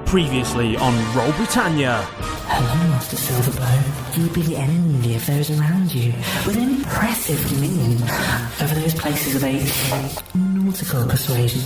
Previously on Roll Britannia. Hello, Master Silverbow. You be the enemy of those around you, with an impressive dominion over those places of ancient nautical persuasion.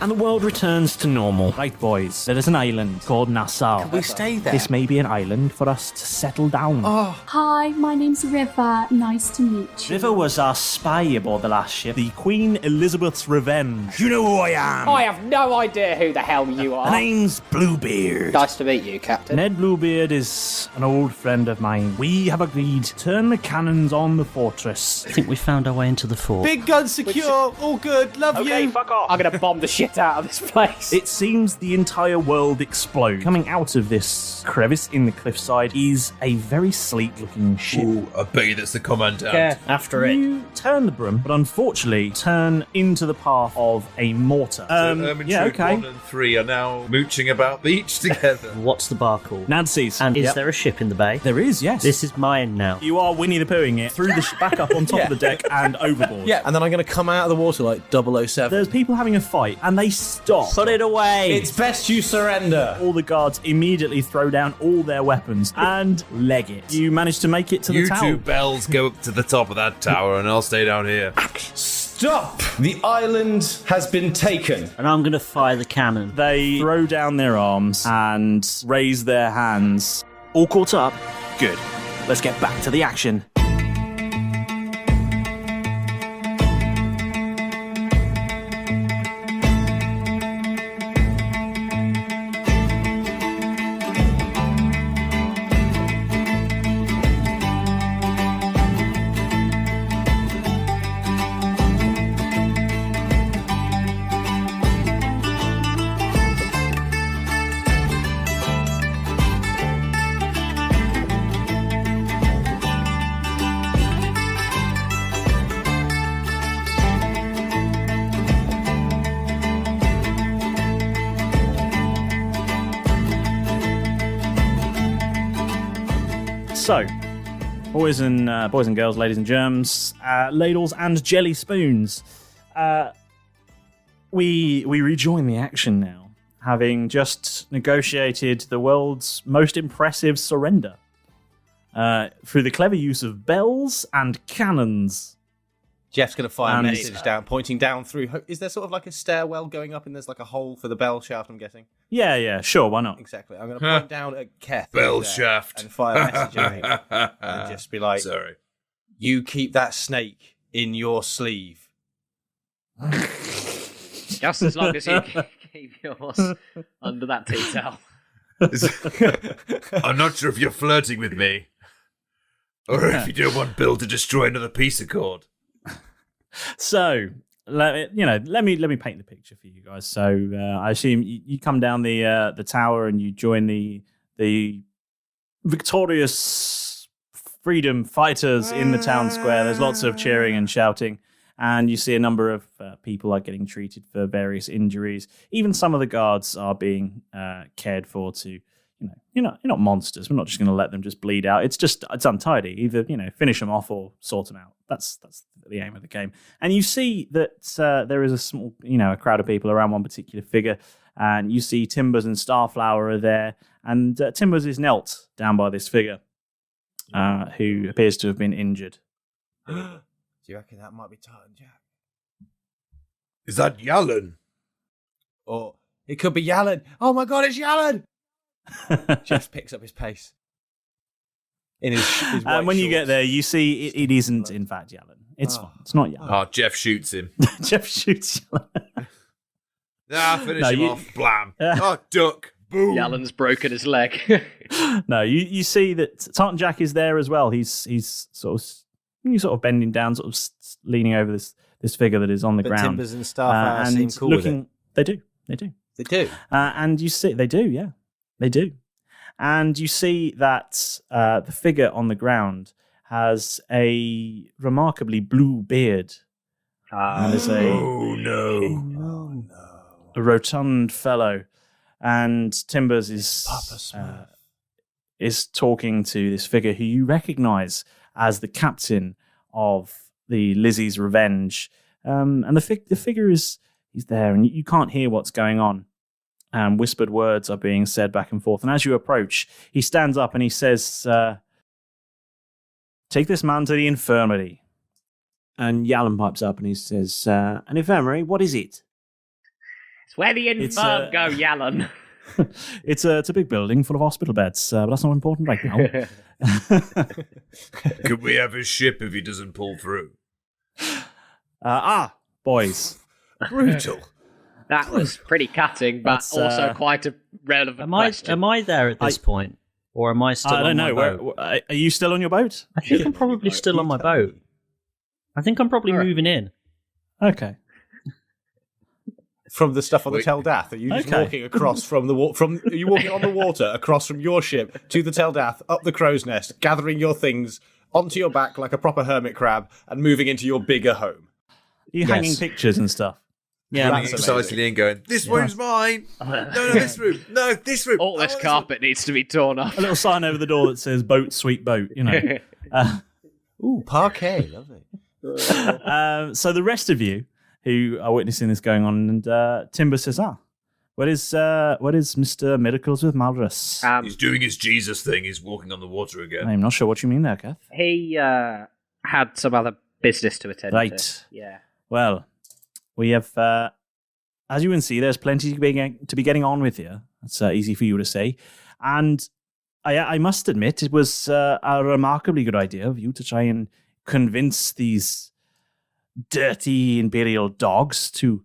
And the world returns to normal. Right, boys, there is an island called Nassau. Can we stay there? This may be an island for us to settle down. Hi, my name's River. Nice to meet you. River was our spy aboard the last ship, the Queen Elizabeth's Revenge. You know who I am? I have no idea who the hell you are. My name's Bluebeard. Nice to meet you, Captain. Ned Bluebeard is an old friend of mine. We have agreed to turn the cannons on the fortress. I think we found our way into the fort. Big gun secure, all good, love you. Fuck off. I'm gonna bomb the shit out of this place. It seems the entire world explodes. Coming out of this crevice in the cliffside is a very sleek-looking ship. Ooh, I bet you that's the commandant. Yeah, after it. You turn the broom, but unfortunately turn into the path of a mortar. Troop 1 and 3 are now mooching about the beach together. What's the bar called? Nancy's. And is there a ship in the bay? There is, yes. This is mine now. You are Winnie the Poohing it through the back up on top of the deck and overboard. Yeah, and then I'm going to come out of the water like 007. There's people having a fight, and they stop. Put it away. It's best you surrender. All the guards immediately throw down all their weapons and leg it. You manage to make it to the You tower. two bells go up to the top of that tower and I'll stay down here. Stop! The island has been taken. And I'm going to fire the cannon. They throw down their arms and raise their hands. All caught up? Good. Let's get back to the action. So, boys and girls, ladies and germs, ladles and jelly spoons, we rejoin the action now, having just negotiated the world's most impressive surrender through the clever use of bells and cannons. Jeff's going to fire a And- message down, pointing down through. Is there sort of like a stairwell going up and there's like a hole for the bell shaft, I'm guessing? Yeah, sure, why not? Exactly. I'm going to point down at Keth. Bell there shaft. And fire a message at him. And just be like, Sorry. you keep that snake in your sleeve. Just as long as you keep yours under that tea towel. I'm not sure if you're flirting with me or if you don't want Bill to destroy another piece of cord. So, let me paint the picture for you guys. So, I assume you come down the tower and you join the victorious freedom fighters in the town square. There's lots of cheering and shouting, and you see a number of people are getting treated for various injuries. Even some of the guards are being cared for to, you're not monsters. We're not just going to let them just bleed out. It's untidy. Either finish them off or sort them out. That's the aim of the game. And you see that there is a small, a crowd of people around one particular figure, and you see Timbers and Starflower are there, and Timbers is knelt down by this figure, who appears to have been injured. Do you reckon that might be Tartan Jack? Is that Yallen? Or it could be Yallen. Oh my god, it's Yallen! Jeff picks up his pace. In his white And when you get shorts. there, you see it isn't, in fact, Yallen. It's fine. It's not Yallen. Oh, Jeff shoots him. Jeff shoots Yallen. Finish No, him you- off. Blam. Oh, duck. Boom. Yallen's broken his leg. No, you see that Tartan Jack is there as well. He's sort of bending down, sort of leaning over this figure that is on the But ground. Timbers and Starflower seem cool looking, with it. They do. They do. And you see, they do, yeah. They do. And you see that the figure on the ground has a remarkably blue beard. And is a rotund fellow. And Timbers is talking to this figure who you recognize as the captain of the Lizzie's Revenge. And the figure is there, and you can't hear what's going on. Whispered words are being said back and forth. And as you approach, he stands up and he says, take this man to the infirmary. And Yalan pipes up and he says, an infirmary? What is it? It's where the infirm go, Yalan. It's a big building full of hospital beds, but that's not important right now. Could we have his ship if he doesn't pull through? Boys. Brutal. That was pretty cutting, but That's, also quite a relevant question. Am I there at this point? Or am I still I don't on know. my boat? Are you still on your boat? I think I'm probably still on my boat. I think I'm probably moving in. Okay. From the stuff on the Teldath, are you just walking across from the are you walking on the water across from your ship to the Teldath, up the crow's nest, gathering your things onto your back like a proper hermit crab, and moving into your bigger home? You hanging pictures and stuff. Yeah, That's Precisely, and going, this room's mine. No, this room. No, this room. All this carpet needs to be torn off. A little sign over the door that says "Boat, sweet boat." You know. Ooh, parquet, lovely. So the rest of you who are witnessing this going on, and Timber says, what is Mr. Miracles with Malrus? He's doing his Jesus thing. He's walking on the water again. I'm not sure what you mean there, Keth. He had some other business to attend Right. to. Yeah. Well, we have, as you can see, there's plenty to be getting on with here. That's easy for you to say. And I must admit, it was a remarkably good idea of you to try and convince these dirty Imperial dogs to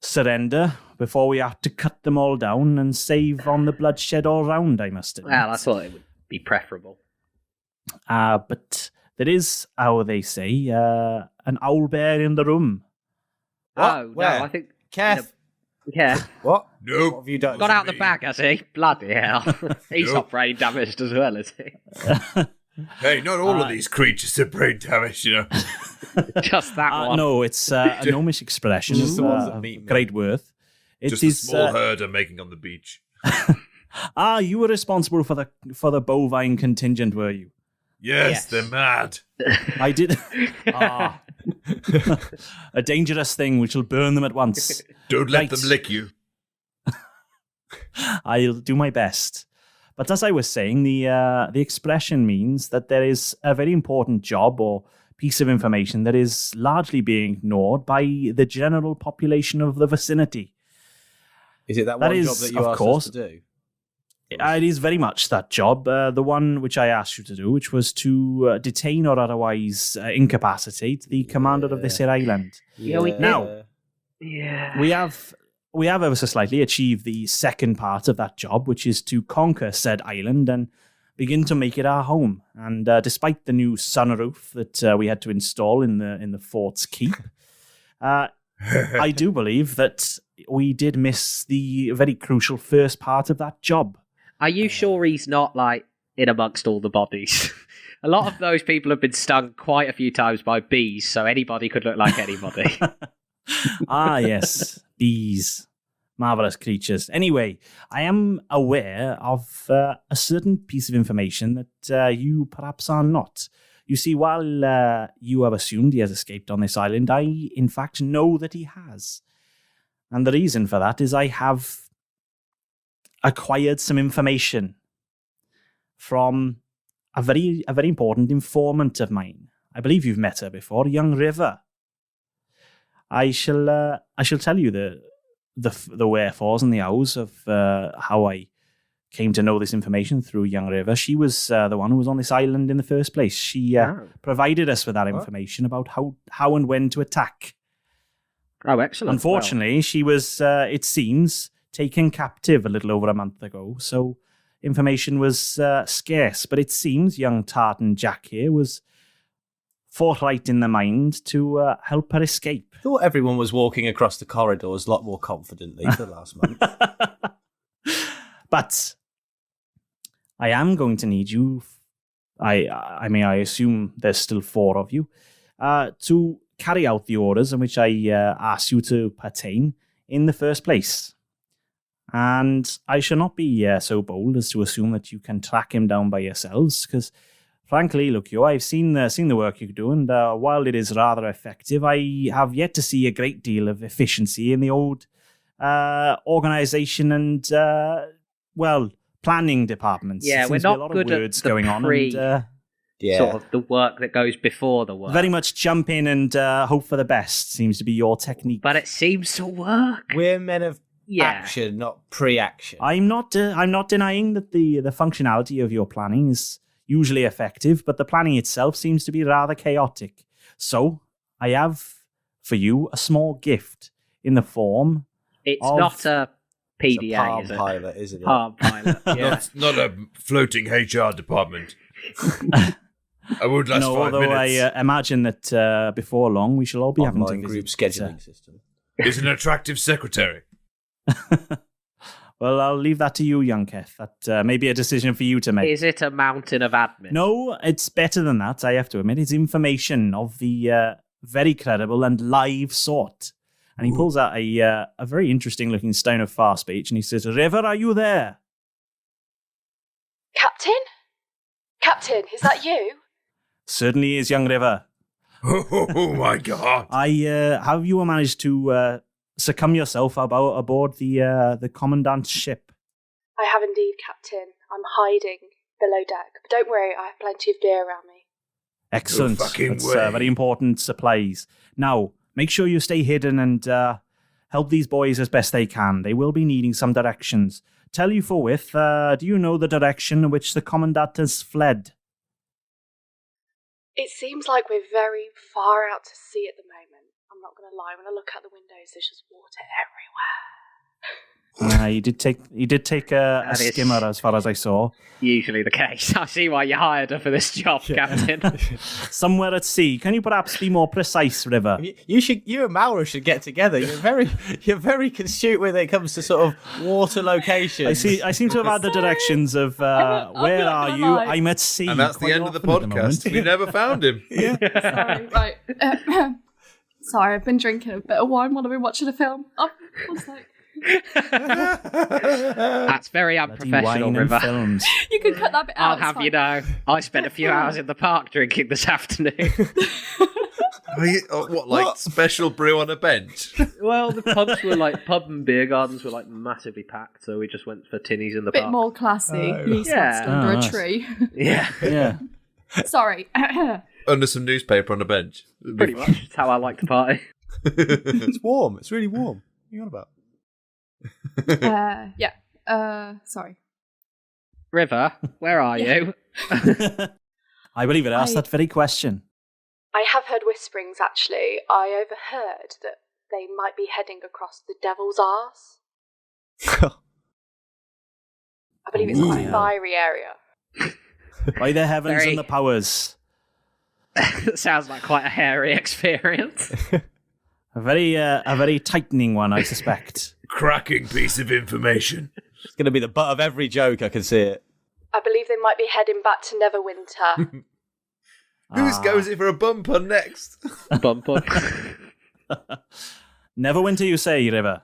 surrender before we have to cut them all down and save on the bloodshed all round, I must admit. Well, I thought it would be preferable. But there is, how they say, an owl bear in the room. Oh, Where? no, I think... Keth. Yeah. What? No. What have you done? Got out the bag, has he? Bloody hell. He's not brain damaged as well, is he? Hey, not all of these creatures are brain damaged, you know. Just that one. No, it's a gnomish expression. Just the ones that meet me. Great worth. It Just a is, small herd are making on the beach. you were responsible for the bovine contingent, were you? Yes, they're mad. I did. A dangerous thing which will burn them at once. Don't let Right. them lick you. I'll do my best. But as I was saying, the expression means that there is a very important job or piece of information that is largely being ignored by the general population of the vicinity. Is it that That one is, job that you of asked course, us to do? It is very much that job, the one which I asked you to do, which was to detain or otherwise incapacitate the commander of this here island. Yeah, we did. Now, Yeah. we have ever so slightly achieved the second part of that job, which is to conquer said island and begin to make it our home. And despite the new sunroof that we had to install in the fort's keep, I do believe that we did miss the very crucial first part of that job. Are you sure he's not, like, in amongst all the bodies? A lot of those people have been stung quite a few times by bees, so anybody could look like anybody. Yes, bees. Marvelous creatures. Anyway, I am aware of a certain piece of information that you perhaps are not. You see, while you have assumed he has escaped on this island, I, in fact, know that he has. And the reason for that is I have acquired some information from a very important informant of mine. I believe you've met her before, young River. I shall tell you the wherefores and the hows of how I came to know this information through young River. She was the one who was on this island in the first place. She provided us with that information about how and when to attack. Oh, excellent. Unfortunately, she was, it seems, taken captive a little over a month ago, so information was scarce. But it seems young Tartan Jack here was forthright in the mind to help her escape. I thought everyone was walking across the corridors a lot more confidently for the last month. But I am going to need you, I mean, I assume there's still 4 of you, to carry out the orders in which I asked you to pertain in the first place. And I shall not be so bold as to assume that you can track him down by yourselves, because frankly, look, I've seen the work you do, and while it is rather effective, I have yet to see a great deal of efficiency in the old organization and, planning departments. Yeah, we're Seems to be not a lot good of words at the going on. And, sort of the work that goes before the work. very much jump in and hope for the best seems to be your technique. But it seems to work. We're men of Yeah. action, not pre-action. I'm not denying that the functionality of your planning is usually effective, but the planning itself seems to be rather chaotic. So I have for you a small gift in the form. It's of not a PDA, It's a Palm is it? Pilot, isn't it? Palm Pilot. Yeah. Not a floating HR department. I would last no, 5 although minutes. I imagine that before long we shall all be having to Online group visit, scheduling system. Is an attractive secretary. Well, I'll leave that to you, young Keth. That may be a decision for you to make. Is it a mountain of admin? No, it's better than that, I have to admit. It's information of the very credible and live sort. And he pulls out a very interesting-looking stone of far speech, and he says, River, are you there? Captain? Captain, is that you? Certainly is, young River. Oh my god. Have you managed to succumb yourself aboard the commandant's ship? I have indeed, Captain. I'm hiding below deck. But don't worry, I have plenty of beer around me. Excellent. No fucking That's way. very important supplies. Now, make sure you stay hidden and help these boys as best they can. They will be needing some directions. Tell you forthwith, do you know the direction in which the commandant has fled? It seems like we're very far out to sea at the moment. I'm not going to lie. When I look out the windows, there's just water everywhere. He did take a That is- skimmer, as far as I saw. Usually the case. I see why you hired her for this job, Captain. Somewhere at sea. Can you perhaps be more precise, River? You and Malrus should get together. You're very astute when it comes to sort of water locations. I seem to have had the directions of I'm where not are gonna you? lie. I'm at sea. And that's the quite end of the often at podcast. moment. We never found him. Sorry, right. Sorry, I've been drinking a bit of wine while I've been watching a film. Oh, one sec. That's very Bloody unprofessional, wine and River. films. You can cut that bit out. I'll it's have fine. you know, I spent a few hours in the park drinking this afternoon. What, special brew on a bench? Well, the pubs were pub and beer gardens were massively packed, so we just went for tinnies in the Bit park. more classy. Yeast Yeah. masked under a nice. tree. Yeah, Yeah. Sorry. Under some newspaper on a bench. pretty much. That's how I like to party. It's warm. It's really warm. What are you on about? Yeah. Sorry. River, where are you? I believe it asked I- that very question. I have heard whisperings, actually. I overheard that they might be heading across the Devil's Arse. I believe it's quite a fiery area. By the heavens Very- and the powers. That sounds like quite a hairy experience. A very tightening one, I suspect. Cracking piece of information. It's going to be the butt of every joke. I can see it. I believe they might be heading back to Neverwinter. Who's goes in for a bump on next? Bump up. Neverwinter, you say, River?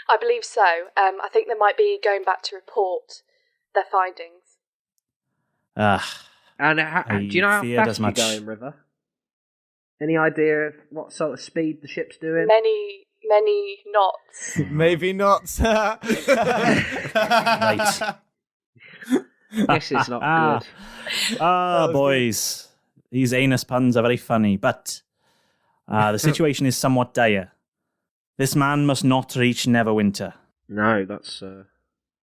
I believe so. I think they might be going back to report their findings. And do you know how feared fast as you're much. going, River? Any idea of what sort of speed the ship's doing? Many knots. Maybe not. Right. This is not good. Boys. These anus puns are very funny, but the situation is somewhat dire. This man must not reach Neverwinter. No, that's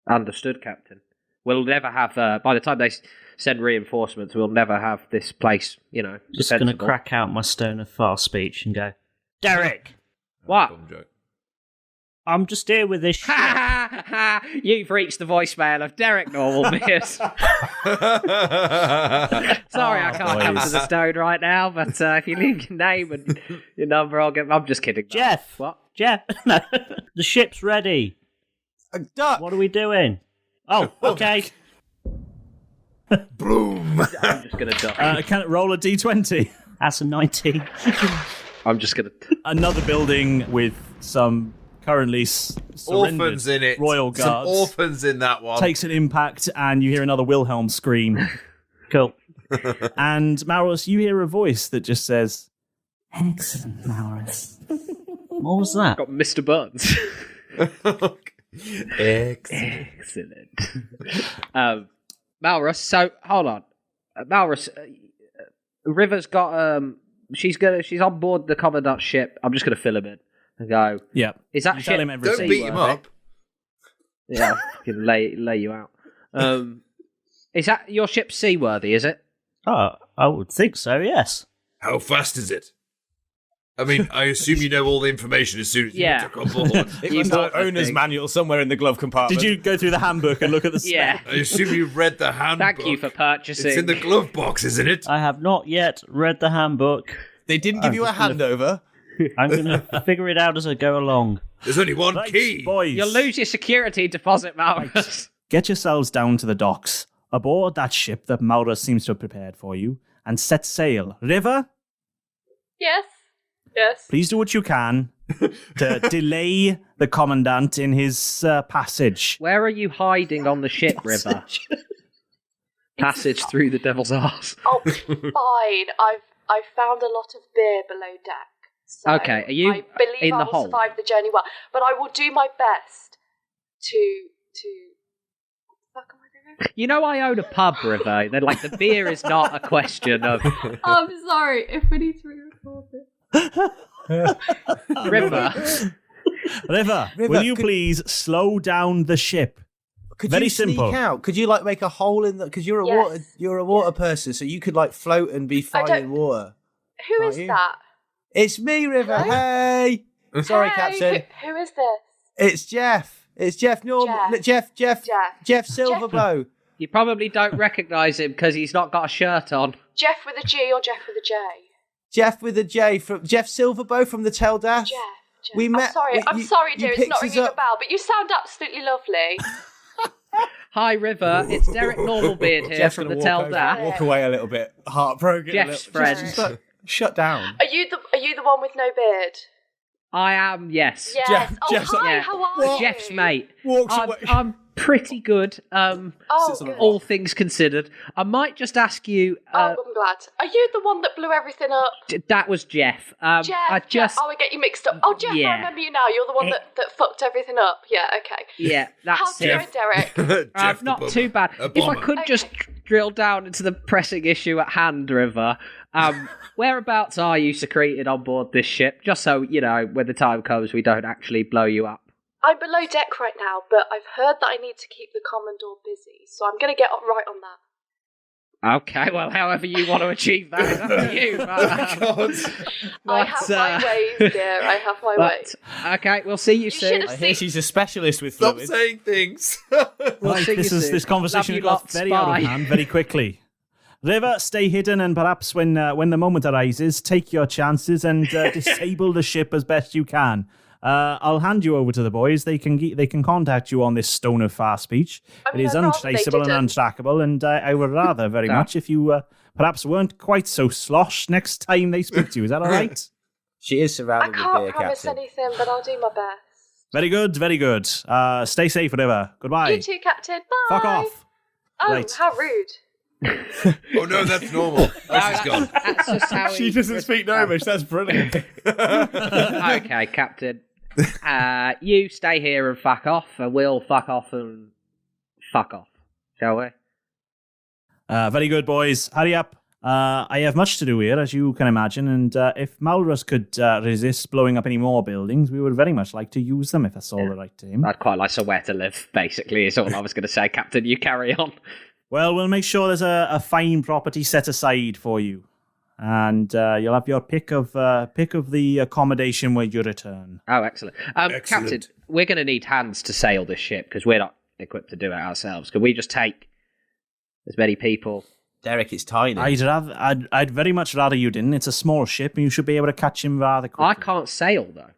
understood, Captain. We'll never have, by the time they send reinforcements, we'll never have this place, Just going to defensible. crack out my stone of far speech and go, Derek, What? Bum joke. I'm just here with this shit. You've reached the voicemail of Derek Normalbeard. Sorry, I can't come to boys. the stone right now, but if you leave your name and your number, I'll get. I'm just kidding. Jeff. What? Jeff, no, the ship's ready. A duck. What are we doing? Oh, okay. Boom. I'm just gonna duck. Can it roll a d20? That's a 19. I'm just gonna. Another building with some currently surrendered Orphans in it. royal Some guards. orphans in that one. Takes an impact, and you hear another Wilhelm scream. Cool. And Malrus, you hear a voice that just says, Excellent, Malrus. What was that? Got Mr. Burns. Excellent. Malrus, so hold on. Malrus, River's got she's on board the commandant's ship. I'm just gonna fill him in and go. Yeah. Is that You ship? tell him everything. Don't beat him up. Yeah, I can lay you out. Is that your ship seaworthy? Is it? Oh, I would think so, yes. How fast is it? I mean, I assume you know all the information as soon as you took on board. It was our owner's manual somewhere in the glove compartment. Did you go through the handbook and look at the spec? Yeah. I assume you've read the handbook. Thank you for purchasing. It's in the glove box, isn't it? I have not yet read the handbook. They didn't give you a handover? I'm going to figure it out as I go along. There's only one key. Boys. You'll lose your security deposit, Malrus. Get yourselves down to the docks, aboard that ship that Malrus seems to have prepared for you, and set sail. River, Yes. Yes. please do what you can to delay the commandant in his passage. Where are you hiding on the ship, River? Passage through the devil's arse. Oh, fine. I've found a lot of beer below deck. So Okay, are you I believe in I the will hold? survive the journey well, but I will do my best to. What the fuck am I doing? You know I own a pub, River. Then, like, the beer is not a question of I'm sorry if we need to re-record it. River. River, will you please slow down the ship? Could Very you sneak simple. out? Could you like make a hole in the? Because you're a Yes. water person, so you could like float and be fine don't- in water. Who Can't is you? that? It's me, River. Hey, sorry, Hey, Captain. Who is this? It's Jeff. It's Jeff Jeff Silverbow. You probably don't recognise him because he's not got a shirt on. Jeff with a G or Jeff with a J? Jeff with a J from Jeff Silverbow from the Tell Dash. Jeff. We met. I'm sorry, dear. It's picked not us ringing a up. bell, but you sound absolutely lovely. Hi, River. It's Derek Normalbeard here Jeff's from gonna the Tell walk Dash. away a little bit, heartbroken. Jeff's a little. friend. Just shut down. Are you the one with no beard? I am, yes. Yes. Jeff- oh, Jeff's- hi. Yeah. How are you? Jeff's mate. Walks I'm, away. I'm pretty good. Oh, Sits on a good. All things considered. I might just ask you. Oh, I'm glad. Are you the one that blew everything up? That was Jeff. Jeff. I just. Oh, I get you mixed up. Oh, Jeff, Yeah. I remember you now. You're the one that fucked everything up. Yeah, okay. Yeah, How's that's it it. going, Derek? Jeff the Not bummer. too bad. A If I bomber. could just drill down into the pressing issue at hand, River. Whereabouts are you secreted on board this ship? Just so, you know, when the time comes, we don't actually blow you up. I'm below deck right now, but I've heard that I need to keep the Commodore busy, so I'm going to get right on that. Okay, well, however you want to achieve that is up to you. I have my ways, dear. I have my ways. Okay, we'll see you soon. should I have hear she's a specialist with Stop fluids. saying things. We'll see you soon. This conversation Love you got lot, very spy. out of hand very quickly. River, stay hidden, and perhaps when the moment arises, take your chances and disable the ship as best you can. I'll hand you over to the boys. They can contact you on this stone of far speech. I mean, It is I'd rather they untraceable and didn't. untrackable, and I would rather very much if you perhaps weren't quite so slosh next time they speak to you. Is that all right? She is I surrounded with can't beer, promise Captain. anything, but I'll do my best. Very good, very good. Stay safe, River. Goodbye. You too, Captain. Bye. Fuck off. Oh, Right. how rude. Oh no, that's normal. Oh, she's gone. That's just how She doesn't speak Gnomish. That's brilliant. Okay, Captain. You stay here and fuck off, and we'll fuck off and fuck off. Shall we? Very good, boys. Hurry up. I have much to do here, as you can imagine, and if Malrus could resist blowing up any more buildings, we would very much like to use them, if that's all right to him. I'd quite like somewhere to live, basically, is all I was going to say. Captain, you carry on. Well, we'll make sure there's a fine property set aside for you, and you'll have your pick of the accommodation when you return. Oh, excellent. Excellent. Captain, we're going to need hands to sail this ship, because we're not equipped to do it ourselves. Could we just take as many people? Derek, it's tiny. I'd very much rather you didn't. It's a small ship, and you should be able to catch him rather quickly. I can't sail, though.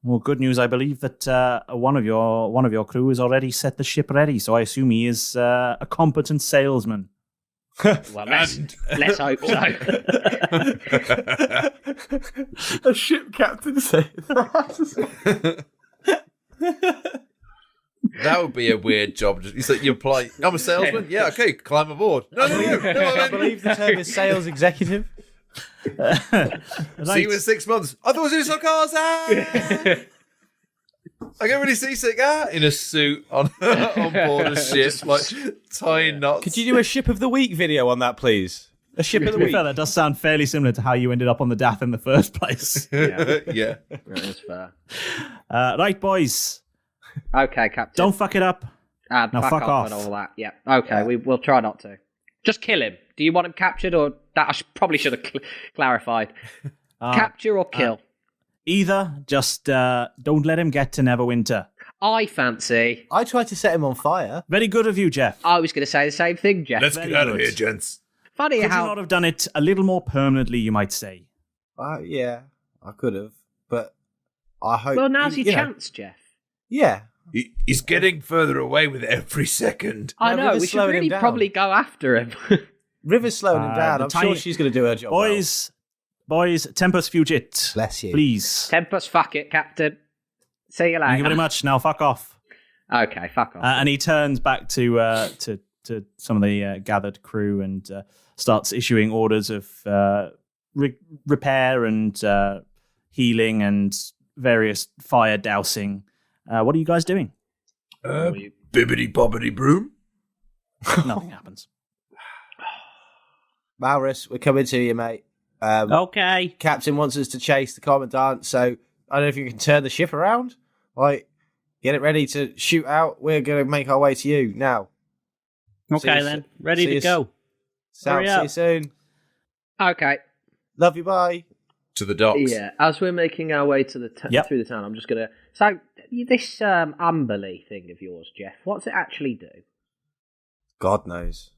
Well, good news. I believe that one of your crew has already set the ship ready, so I assume he is a competent salesman. Well, let's hope so. A ship captain saying that. That would be a weird job. You apply. I'm a salesman. Yeah, okay. Climb aboard. No. I believe the term is sales executive. See you in 6 months. I thought it was in some cars. I get really seasick. In a suit on board a ship, like tying knots. Could you do a ship of the week video on that, please? A ship of the To be week. fair, that does sound fairly similar to how you ended up on the Dath in the first place. Yeah. That is fair. Right, boys. Okay, Captain. Don't fuck it up. Now fuck off. and all that. Yeah. Okay, we'll try not to. Just kill him. Do you want him captured or that? Probably should have clarified. Capture or kill? Either. Just don't let him get to Neverwinter. I fancy. I tried to set him on fire. Very good of you, Jeff. I was going to say the same thing, Jeff. Let's get out of here, gents. Funny Could how you not have done it a little more permanently, you might say? Yeah, I could have, but I hope. Well, now's your you know. chance, Jeff. Yeah. He's getting further away with every second. I No, know. River's We should slowing him really down. probably go after him. River's slowing him down. the I'm tiny- sure she's going to do her job. Boys, Tempus Fugit. Bless you. Please. Tempest, fuck it, Captain. See you later. Thank you very much. Now fuck off. Okay, fuck off. And he turns back to some of the gathered crew and starts issuing orders of repair and healing and various fire dousing. What are you guys doing? Bibbity bobbity broom. Nothing happens. Malrus, we're coming to you, mate. Okay. Captain wants us to chase the commandant, so I don't know if you can turn the ship around. Like, get it ready to shoot out. We're going to make our way to you now. Okay, then. Ready to go. See you soon. Okay. Love you, bye. To the docks. Yeah, as we're making our way to the through the town, I'm just gonna. So this Amberley thing of yours, Jeff, what's it actually do? God knows.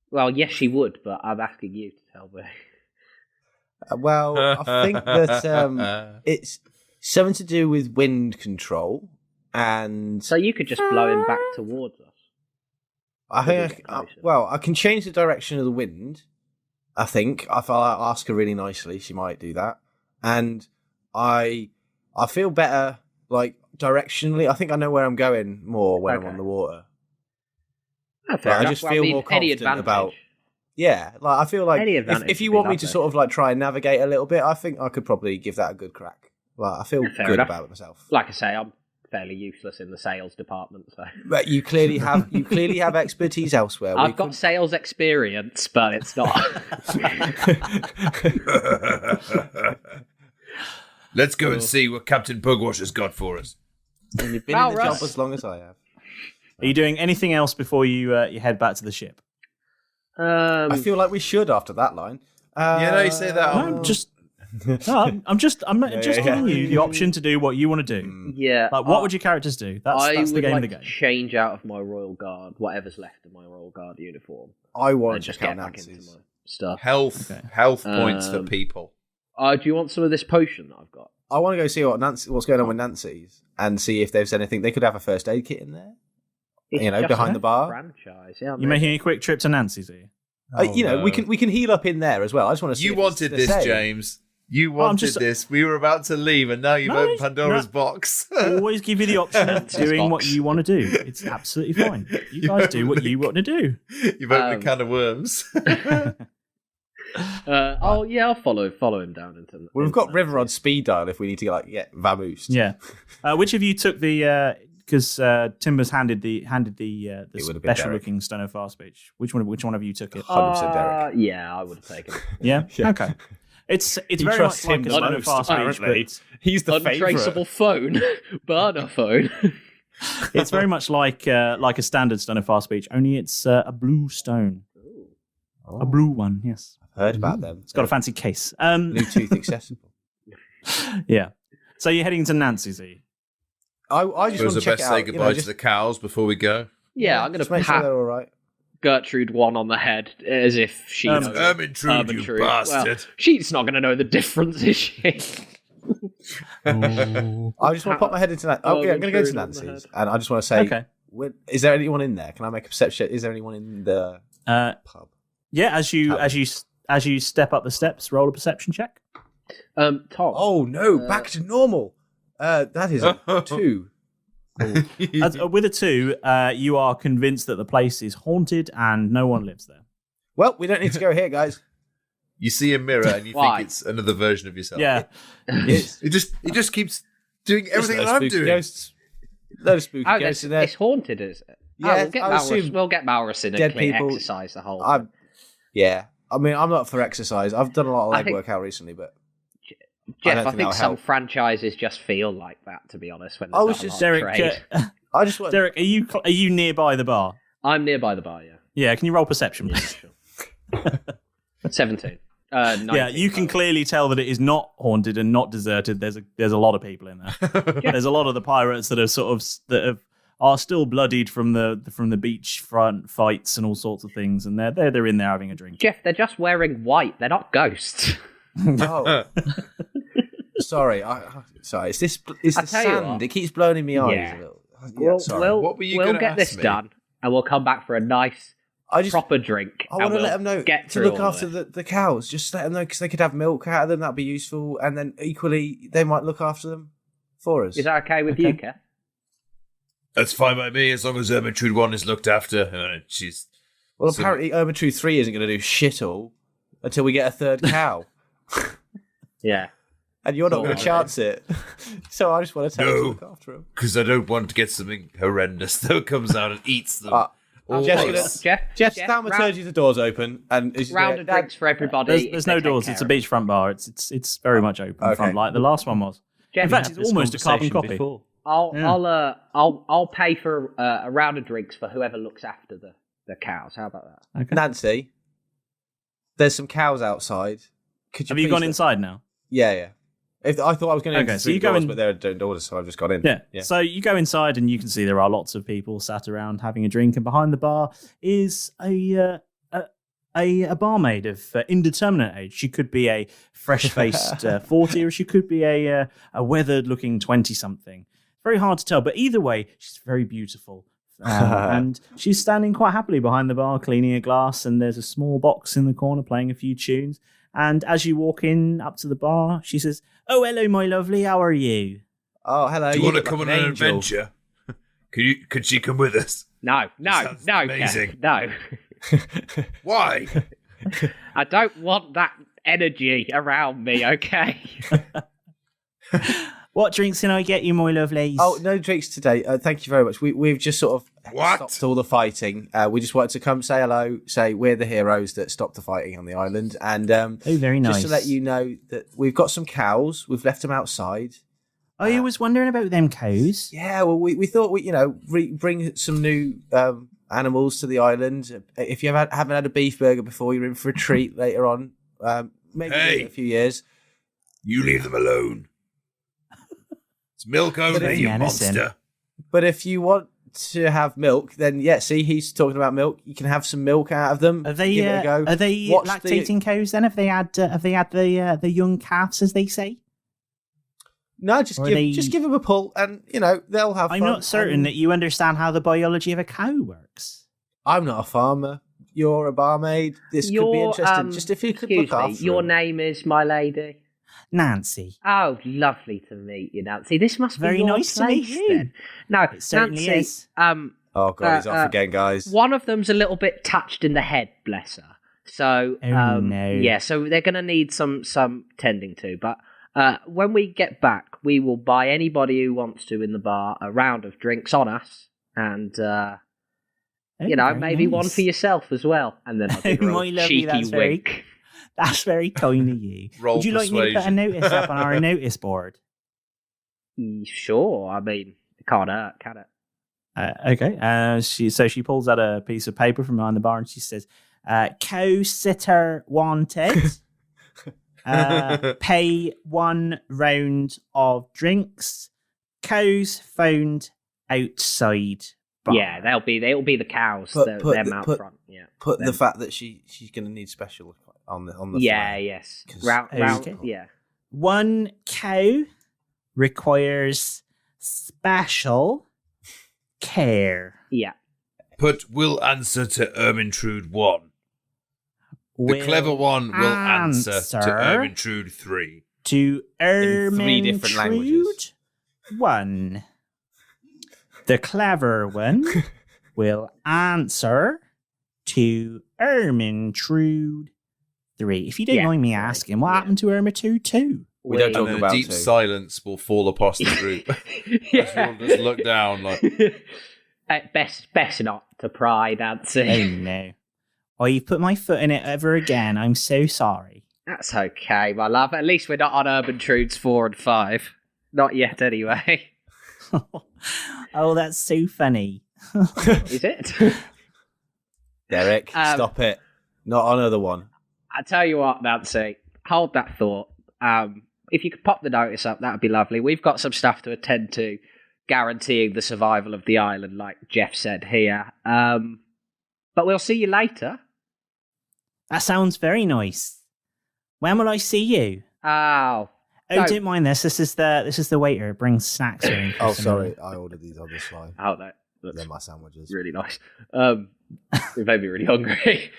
Well, yes, she would, but I'm asking you to tell me. Well, I think that it's something to do with wind control, and So you could just blow him back towards us. I think I can change the direction of the wind. I think if I ask her really nicely, she might do that, and I feel better like directionally. I think I know where I'm going more when I'm on the water. Oh, fair I enough. just Well, feel I mean, more any confident advantage. about. Yeah, like I feel like Any advantage if you would be want me to lovely. sort of like try and navigate a little bit, I think I could probably give that a good crack. Like I feel Fair good enough. about it myself. Like I say, I'm fairly useless in the sales department, so But you clearly have expertise elsewhere. We I've got sales experience, but it's not. Let's go and see what Captain Pugwash has got for us. And you've been in the Malrus. job as long as I have. Are you doing anything else before you head back to the ship? I feel like we should after that line. Yeah, no, you say that. I'm just giving you the option to do what you want to do. Yeah. Like, what would your characters do? That's I the would game like of the to game. change out of my Royal Guard, whatever's left of my Royal Guard uniform, I want and to just check get out back into Nancy's. my stuff. Health points for people. Do you want some of this potion that I've got? I want to go see what's going on with Nancy's and see if there's anything. They could have a first aid kit in there. It's You know, just behind a the bar. franchise. Yeah, You making a quick trip to Nancy's, are you? We can heal up in there as well. I just want to see. You if it's wanted the this, same. James. You wanted this. We were about to leave, and now you've No, opened Pandora's no. box. Always give you the option of doing what box. you want to do. It's absolutely fine. You guys do what you want to do. You've opened a can of worms. I'll follow him down into. We've got River on speed dial if we need to get vamoosed. Yeah. Which of you took the? Because Timbers handed the would've been special looking Steno fast speech. Which one of you took it? 100% Derek. Yeah, I would have taken it. Yeah. Okay. It's He very trusts much like him a the Steno most, fast speech, apparently. but He's the Untraceable favourite. phone, burner phone. it's very much like a standard Steno fast speech. Only it's a blue stone, a blue one. Yes, Heard about them. it's got a fancy case. Bluetooth accessible. Yeah. So you're heading to Nancy's, are you? I just It was want the to check best it say out. goodbye to Just the cows before we go. Yeah, I'm going just to make sure pat they're all right. Gertrude one on the head as if she knows. Ermintrude, you Ermintrude. bastard. Well, she's not going to know the difference, is she? I just want to pop my head into that. Okay, I'm going to go to Gertrude on the Nancy's, and I just want to say, Okay. Is there anyone in there? Can I make a perception? Is there anyone in the pub? Yeah. As you step up the steps, roll a perception check. Tom. Oh no, back to normal. That is a 2. With a 2, you are convinced that the place is haunted and no one lives there. Well, we don't need to go here, guys. You see a mirror and you think it's another version of yourself. Yeah. It just keeps doing everything that I'm doing. Ghosts. Loads of spooky ghosts in there. It's haunted, is it? Yeah, we'll get Malrus in and clear exercise the whole time. I mean, I'm not for exercise. I've done a lot of leg workout recently, but Jeff, I think some franchises just feel like that, to be honest. When Derek, Derek, are you nearby the bar? I'm nearby the bar. Yeah. Yeah. Can you roll perception, please? Sure. 17. 19, yeah, you can clearly tell that it is not haunted and not deserted. There's a lot of people in there. There's a lot of the pirates that are still bloodied from the beachfront fights and all sorts of things, and they're in there having a drink. Jeff, they're just wearing white. They're not ghosts. Oh. Sorry. It's the sand. It keeps blowing in my eyes a little. What were you going to get this done, and we'll come back for a nice proper drink. I want to let them know to look after the cows. Just let them know, because they could have milk out of them. That'd be useful. And then equally, they might look after them for us. Is that okay with you, Keth? That's fine by me, as long as Ermintrude 1 is looked after. Well, apparently Ermintrude 3 isn't going to do shit all until we get a third cow. Yeah. And you're not going to chance it. So I just want to tell you to look after them. Because I don't want to get something horrendous that comes out and eats them. Jeff, thaumaturgy, the door's open. And round of drinks for everybody. There's no doors. It's a beachfront bar. It's very much open front, like the last one was. Jeff, in fact, it's almost a carbon copy. Before. I'll pay for a round of drinks for whoever looks after the cows. How about that? Okay. Nancy, there's some cows outside. Have you gone inside now? Yeah. I thought I was going to so you go in, but they're doing doors, so I've just got in. Yeah. So you go inside and you can see there are lots of people sat around having a drink, and behind the bar is a barmaid of indeterminate age. She could be a fresh-faced 40, or she could be a weathered-looking 20-something. Very hard to tell, but either way, she's very beautiful. And she's standing quite happily behind the bar, cleaning a glass, and there's a small box in the corner playing a few tunes. And as you walk in up to the bar, she says, "Oh, hello, my lovely. How are you?" Oh, hello. Do you want to come on an adventure? Could she come with us? No, amazing. No. Why? I don't want that energy around me, okay? What drinks can I get you, my lovelies? Oh, no drinks today. Thank you very much. We've just sort of stopped all the fighting. We just wanted to come say hello, say we're the heroes that stopped the fighting on the island. And very nice. Just to let you know that we've got some cows. We've left them outside. Oh, you was wondering about them cows? Yeah, well, we thought bring some new animals to the island. If you haven't had a beef burger before, you're in for a treat later on. Maybe in a few years. You leave them alone. It's milk only, you monster. But if you want to have milk, then see, he's talking about milk. You can have some milk out of them. Are they lactating cows then? Have they had the young calves, as they say? No, just give them a pull, and they'll have fun. I'm not certain that you understand how the biology of a cow works. I'm not a farmer. You're a barmaid. This could be interesting. Just if you could look after your them. name is, my lady? Nancy. Oh, lovely to meet you, Nancy. This must be very your nice place, to meet you. Then. No, it certainly Nancy, is. Oh God, he's off again, guys. One of them's a little bit touched in the head, bless her. So, no. Yeah, so they're going to need some tending to. But when we get back, we will buy anybody who wants to in the bar a round of drinks on us, and maybe nice. one for yourself as well. And then I'll give her a cheeky wink. That's very kind of you. Would you like me to put a notice up on our notice board? Sure. I mean, it can't hurt, can it? Okay. She pulls out a piece of paper from behind the bar and she says, "Cow sitter wanted. Pay 1 round of drinks. Cows found outside bar." Yeah, they'll be the cows. Them out front. Yeah. Put the fact that she's going to need special on the yes. Round, yeah. 1 cow requires special care. Yeah. But will answer to Ermintrude 1. The clever one will answer to Ermintrude 3. To Ermintrude 3 different languages. 1. The clever one will answer to Ermintrude 3. If you don't mind me asking, what happened to Irma 2? We don't talk and about deep 2. silence will fall across the group. As we all just look down like... Best not to pry, Nancy. Oh, no. Oh, you've put my foot in it ever again. I'm so sorry. That's okay, my love. At least we're not on Urban Truths 4 and 5. Not yet, anyway. Oh, that's so funny. Is it? Derek, stop it. Not another one. I tell you what, Nancy, hold that thought. If you could pop the notice up, that would be lovely. We've got some stuff to attend to, guaranteeing the survival of the island, like Jeff said here. But we'll see you later. That sounds very nice. When will I see you? Oh, don't mind this. This is the waiter. It brings snacks. Oh, sorry. I ordered these on the slide. Oh, that's They're my sandwiches. really nice. It made me really hungry.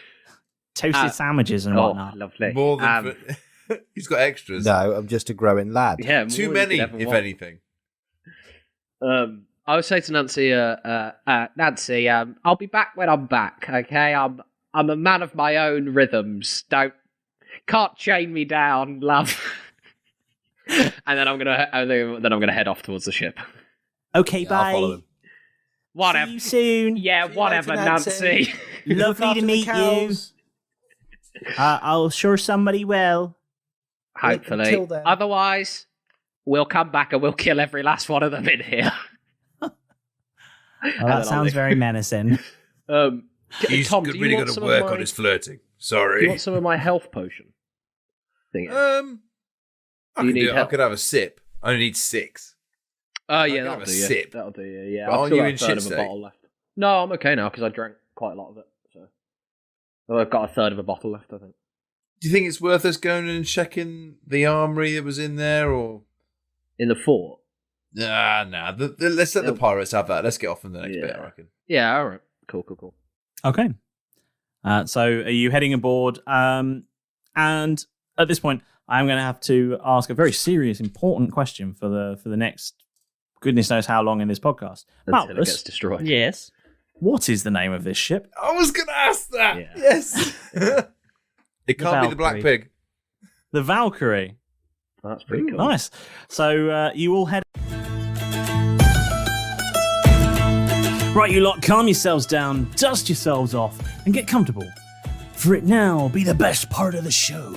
Toasted sandwiches and whatnot. Lovely. More than... He's got extras. No, I'm just a growing lad. Yeah, Too many, if anything. I would say to Nancy, Nancy, I'll be back when I'm back. Okay, I'm a man of my own rhythms. Can't chain me down, love. And then I'm gonna head off towards the ship. Okay, Yeah, I'll follow bye. them. Whatever. See you soon. Yeah, whatever, later, Nancy. Lovely to meet you. I'll sure somebody will. Hopefully. Until then. Otherwise, we'll come back and we'll kill every last one of them in here. Oh, that sounds very menacing. He's Tom, really got to work on his flirting. Sorry. Do you want some of my health potion? I could have a sip. I only need 6. Oh, can yeah, have that'll a do you. sip. That'll do you, yeah. But I've aren't still you got in a third shit of a state? bottle left. No, I'm okay now because I drank quite a lot of it. So I've got a third of a bottle left, I think. Do you think it's worth us going and checking the armory that was in there, or...? In the fort? Nah. Let's let the pirates have that. Let's get off in the next bit, I reckon. Yeah, all right. Cool. Okay. So are you heading aboard? And at this point, I'm going to have to ask a very serious, important question for the next goodness knows how long in this podcast. Until it Malrus, gets destroyed. Yes. What is the name of this ship? I was going to ask that. Yeah. Yes. It can't be the Black Valkyrie. Pig. The Valkyrie. Oh, that's pretty cool. Nice. So you all head... Right, you lot, calm yourselves down, dust yourselves off, and get comfortable. For it now be the best part of the show.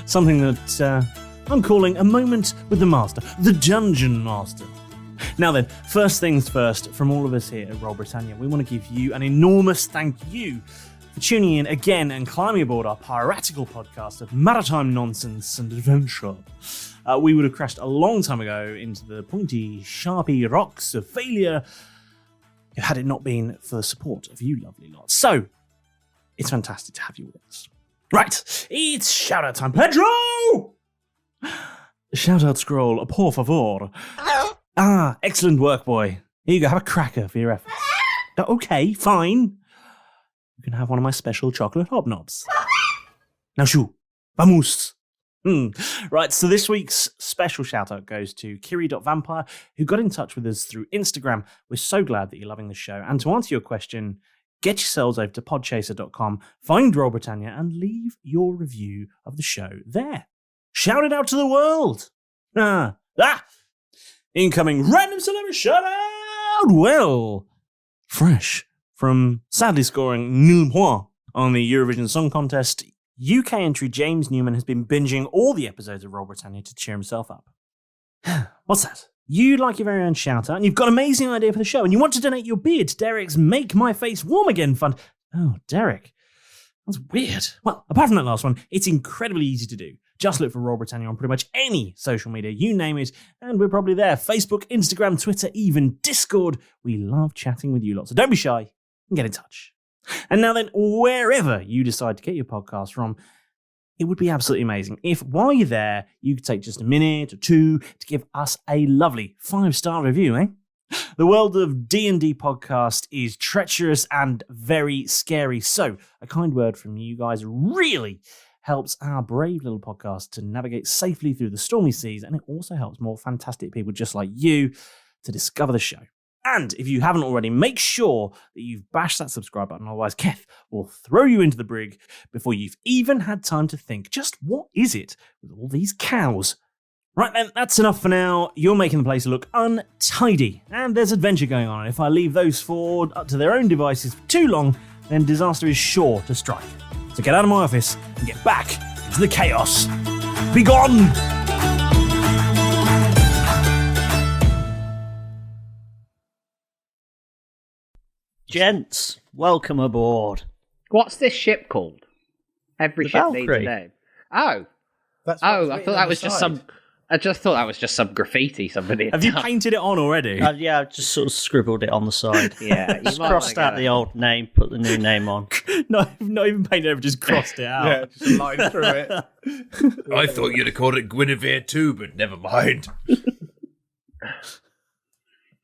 Something that I'm calling a moment with the Master, the Dungeon Master. Now then, first things first, from all of us here at Roll Britannia, we want to give you an enormous thank you for tuning in again and climbing aboard our piratical podcast of maritime nonsense and adventure. We would have crashed a long time ago into the pointy, sharpy rocks of failure had it not been for the support of you lovely lots. So, it's fantastic to have you with us. Right, it's shout-out time. Pedro! Shout-out scroll, por favor. Excellent work, boy. Here you go, have a cracker for your efforts. Okay, fine. You can have one of my special chocolate hobnobs. Now, shoo, vamos. Right, so this week's special shout-out goes to Kiri.vampire, who got in touch with us through Instagram. We're so glad that you're loving the show. And to answer your question, get yourselves over to podchaser.com, find Roll Britannia, and leave your review of the show there. Shout it out to the world. Incoming random celebrity shout-out. Well, fresh from sadly scoring nil point on the Eurovision Song Contest, UK entry James Newman has been binging all the episodes of Roll Britannia to cheer himself up. What's that? You'd like your very own shout-out, and you've got an amazing idea for the show, and you want to donate your beard to Derek's Make My Face Warm Again fund. Oh, Derek. That's weird. Well, apart from that last one, it's incredibly easy to do. Just look for Roll Britannia on pretty much any social media, you name it, and we're probably there. Facebook, Instagram, Twitter, even Discord. We love chatting with you lots, so don't be shy and get in touch. And now then, wherever you decide to get your podcast from, it would be absolutely amazing if, while you're there, you could take just a minute or two to give us a lovely 5-star review, eh? The world of D&D podcast is treacherous and very scary, so a kind word from you guys really helps our brave little podcast to navigate safely through the stormy seas, and it also helps more fantastic people just like you to discover the show. And if you haven't already, make sure that you've bashed that subscribe button. Otherwise, Keth will throw you into the brig before you've even had time to think, just what is it with all these cows? Right then, that's enough for now. You're making the place look untidy, and there's adventure going on. And if I leave those four up to their own devices for too long, then disaster is sure to strike. So get out of my office and get back into the chaos. Be gone! Gents, welcome aboard. What's this ship called? Every The ship Valkyrie. needs a name. Oh. That's I what's thought written that on was the just side. some. I just thought that was just some graffiti somebody had Have you done. painted it on already? Yeah, I've just sort of scribbled it on the side. Yeah, you Just might crossed wanna out go the old name, put the new name on. not even painted over, just crossed it out. Yeah, just a line through it. I thought you'd have called it Guinevere too, but never mind.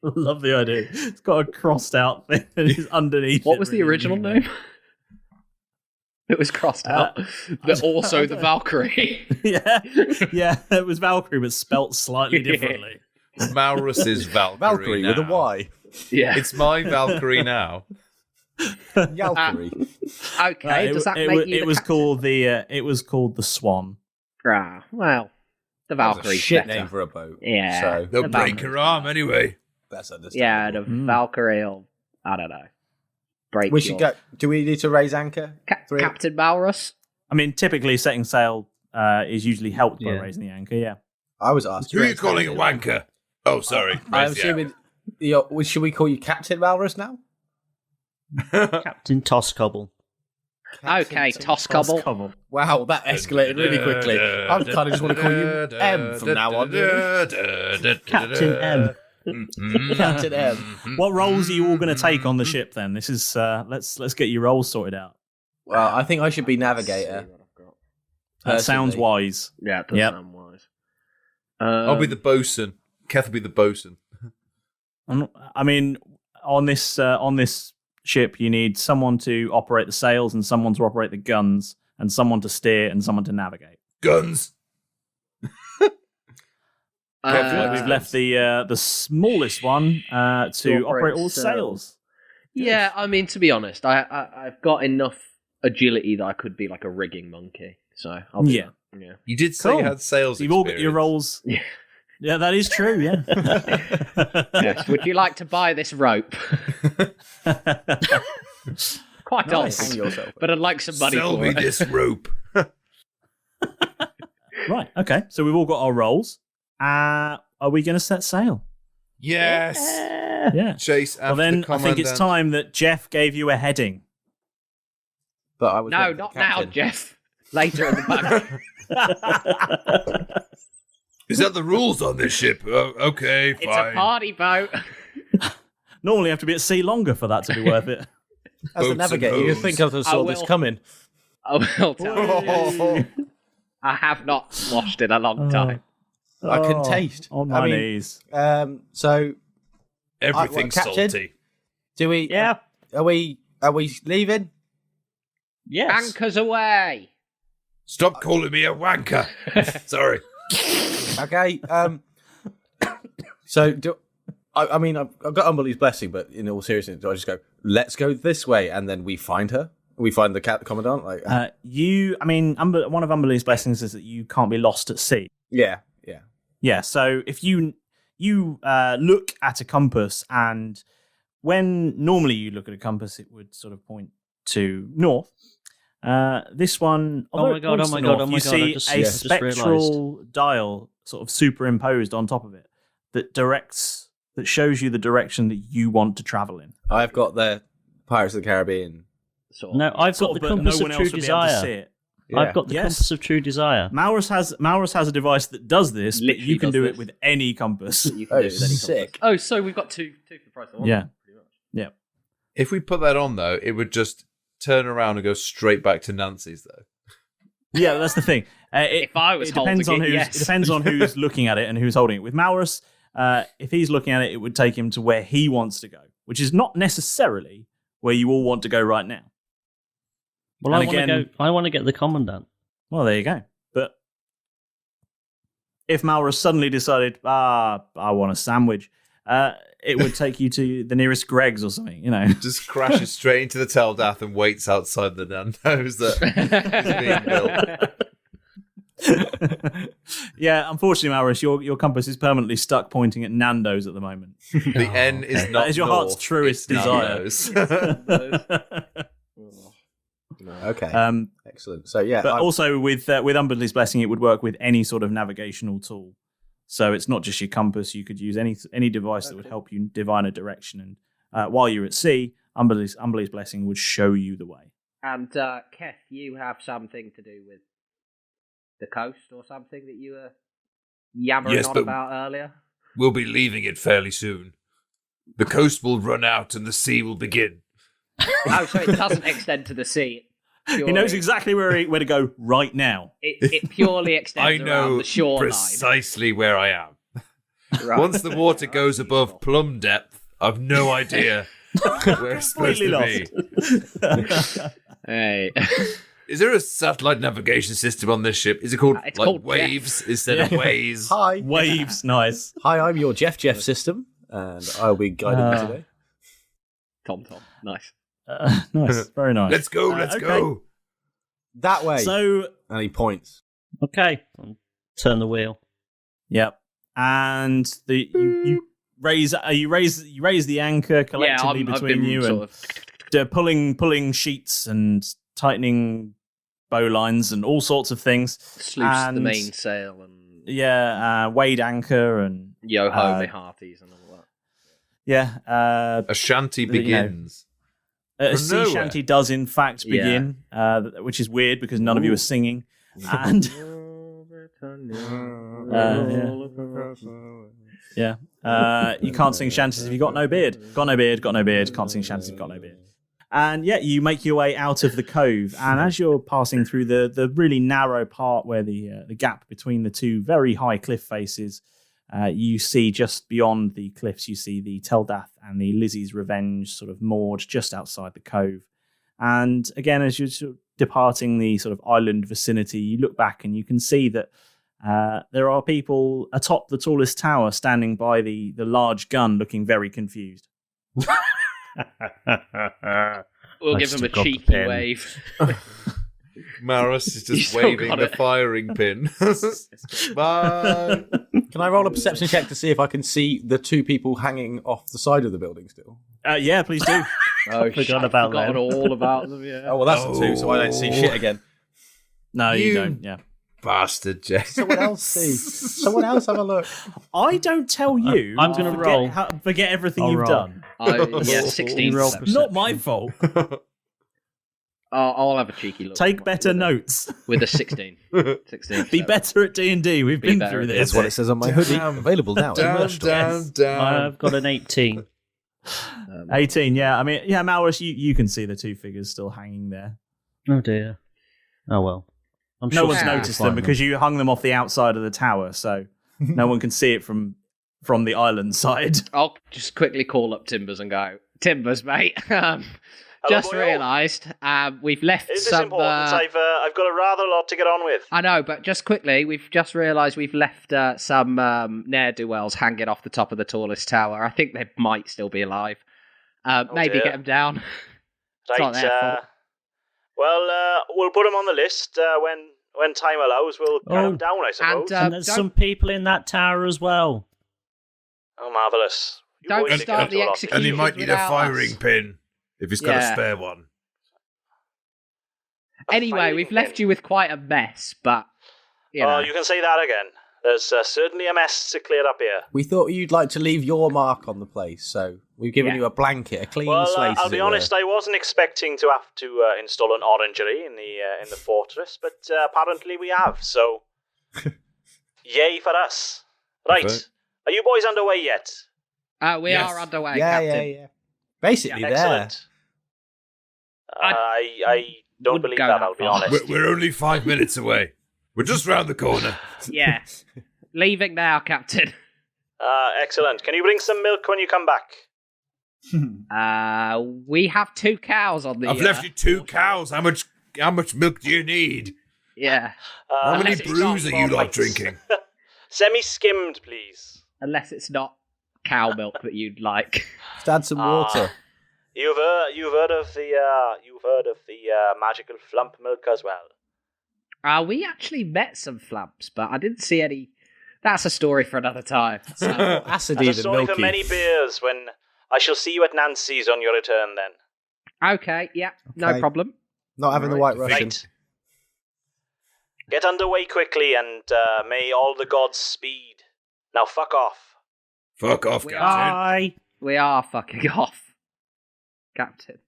Love the idea. It's got a crossed out thing and it's underneath. What it, was the really original neat. name? It was crossed out. But also the Valkyrie. yeah, it was Valkyrie, but spelt slightly differently. Malrus is Valkyrie. Valkyrie now. with a Y. Yeah. It's my Valkyrie now. Valkyrie. Okay, does that make you it the was captain? called it was called the Swan. Ah, well, the That was a Valkyrie's shit better. name for a boat. Yeah. So They'll The break Valkyrie. her arm anyway. that's understandable. Yeah, the Valkyrie will, I don't know, break We should yours. go. Do we need to raise anchor? Three- Captain Malrus? I mean, typically setting sail is usually helped by Yeah. raising the anchor. Yeah. I was asked. Who are you calling a wanker? Oh, sorry. I'm Raise the assuming. Should we call you Captain Malrus now? Captain Tosscoble. Okay, Tosscoble. Wow, that escalated really quickly. I kind of just want to call you M from now on. Captain M. Captain M. What roles are you all going to take on the ship then? This is let's get your roles sorted out. Well, I think I should be navigator. That sounds Personally. wise. Yeah, it does Yep. sound wise. I'll be the bosun. Keth will be the bosun. I mean, on this ship, you need someone to operate the sails and someone to operate the guns and someone to steer and someone to navigate. Guns. We've left the smallest one to operate all the sails. Yeah, I mean, to be honest, I've got enough agility that I could be like a rigging monkey. So I'll be Yeah. that. Yeah. You did say Cool. you had sales. So you've all got your roles. Yeah. Yeah, that is true. Yeah. Yes. Would you like to buy this rope? Quite Nice. old, Hang yourself. but I'd like some money Sell for me it. this rope. Right. Okay. So we've all got our roles. Are we going to set sail? Yes. Yeah. Chase after Well, then the I think it's commandant. time that Jeff gave you a heading. But I was No, waiting for not the now, captain. Jeff. Later in the back. Is that the rules on this ship? Okay, fine. It's a party boat. Normally, you have to be at sea longer for that to be worth it. As the Boats and navigator, you hoes. think I saw this will. coming. I will tell you. I have not washed in a long time. I can Oh, taste. on my I mean, knees. So, Everything's Captain? salty. do we? Yeah. Are we leaving? Yes. Anchors away. Stop calling me a wanker. Sorry. Okay. So do I mean I've got Umberley's blessing, but in all seriousness, do I just go? Let's go this way, and then we find her. We find the commandant. Like, One of Umberley's blessings is that you can't be lost at sea. yeah. Yeah, so if you look at a compass, and when normally you look at a compass, it would sort of point to north. This one, Oh although my it God, points oh my to God, north, oh my you God, I see just- a yeah, just spectral dial sort of superimposed on top of it that shows you the direction that you want to travel in. I've got the Pirates of the Caribbean. Sort of. No, I've Sort got of, the but compass no of one true else would be able to see desire. it. Yeah. I've got the Yes. compass of true desire. Maurus has a device that does this, but Literally you can does do this. it with any compass. You can Oh, do with any sick. compass. Oh, so we've got two for the price of one. Yeah. Pretty much. Yeah. If we put that on, though, it would just turn around and go straight back to Nancy's, though. Yeah, that's the thing. If I was it depends holding on it, who's yes. it depends on who's looking at it and who's holding it. With Malrus, if he's looking at it, it would take him to where he wants to go, which is not necessarily where you all want to go right now. Well, And I want to again- go. I want to get the commandant. Well, there you go. But if Malrus suddenly decided, I want a sandwich, it would take you to the nearest Greg's or something, Just crashes straight into the Teldath and waits outside the Nando's that is being built. Yeah, unfortunately, Malrus, your compass is permanently stuck pointing at Nando's at the moment. The N is not That is your heart's truest desire. Nando's. Okay. Excellent. So yeah, But also with Umberlee's Blessing, it would work with any sort of navigational tool. So it's not just your compass. You could use any device that would help you divine a direction. And while you're at sea, Umberlee's Blessing would show you the way. And Keth, you have something to do with the coast or something that you were yammering on about earlier? We'll be leaving it fairly soon. The coast will run out and the sea will begin. Oh, so it doesn't extend to the sea. He knows exactly where to go right now. It purely extends around the shoreline. Precisely where I am. Right. Once the water goes above plumb depth, I've no idea where it's supposed to be. Hey. Is there a satellite navigation system on this ship? Is it called called Waves instead of Ways? Hi. Waves, nice. Hi, I'm your Jeff system, and I'll be guiding you today. Tom, nice. Nice, very nice. Let's go, let's go. That way. So, and he points. Okay, turn the wheel. Yep, and you raise the anchor collectively between you and pulling sheets and tightening bowlines and all sorts of things. Sluice the mainsail and weighed anchor and yo-ho me hearties and all that. Yeah, a shanty begins. A sea shanty does in fact begin, which is weird because none of you are singing. And you can't sing shanties if you've got no beard. Got no beard, got no beard. Can't sing shanties if you've got no beard. And you make your way out of the cove. And as you're passing through the really narrow part where the gap between the two very high cliff faces, you see just beyond the cliffs, you see the Teldath and the Lizzie's Revenge sort of moored just outside the cove. And again, as you're sort of departing the sort of island vicinity, you look back and you can see that there are people atop the tallest tower standing by the large gun looking very confused. We'll give him a cheeky wave. Malrus is just waving the firing pin. Bye. Can I roll a perception check to see if I can see the two people hanging off the side of the building still? Yeah, please do. I forgot about them. All about them, yeah. Oh, well, that's a 2, so I don't see shit again. No, you don't, yeah. Bastard, Jeff. Someone else see. Someone else have a look. I don't tell you. I'm going to roll. Forget everything you've done. 16. Not my fault. I'll have a cheeky look. Take better notes. With a 16. 16. Be better at D&D. We've been through this. That's what it says on my hoodie. Available now. Down. I've got an 18. 18, yeah. I mean, yeah, Malrus, you can see the two figures still hanging there. Oh, dear. Oh, well. I'm no sure one's noticed them because you hung them off the outside of the tower, so no one can see it from the island side. I'll just quickly call up Timbers and go, Timbers, mate. Just realised we've left Is this some... important? I've got a rather lot to get on with. I know, but just quickly, we've just realised we've left some ne'er-do-wells hanging off the top of the tallest tower. I think they might still be alive. Maybe get them down. Right, we'll put them on the list when time allows. We'll get them down, I suppose. And there's some people in that tower as well. Oh, marvellous. Don't start the execution. And he might need a firing pin. If he's got a spare one. Anyway, we've left you with quite a mess, but... You know. You can say that again. There's certainly a mess to clear up here. We thought you'd like to leave your mark on the place, so we've given you a blanket, a clean slate. I'll be honest, I wasn't expecting to have to install an orangery in the fortress, but apparently we have, so... Yay for us. Right, are you boys underway yet? We are underway, Captain. Yeah. Basically, excellent. I don't believe that, I'll be honest. We're only 5 minutes away. We're just round the corner. Yeah. Leaving now, Captain. Excellent. Can you bring some milk when you come back? We have 2 cows on the... I've left you 2 cows. How much milk do you need? Yeah. How many brews are you lot drinking? Semi-skimmed, please. Unless it's not cow milk that you'd like. Just add some water. You've heard of the magical flump milk as well. We actually met some flumps, but I didn't see any. That's a story for another time. So. Acidy That's a story for many beers. When I shall see you at Nancy's on your return, then. Okay, yeah, no problem. Not having the White Russian. Right. Get underway quickly, and may all the gods speed. Now, fuck off. Fuck off, Captain. We are fucking off, Captain.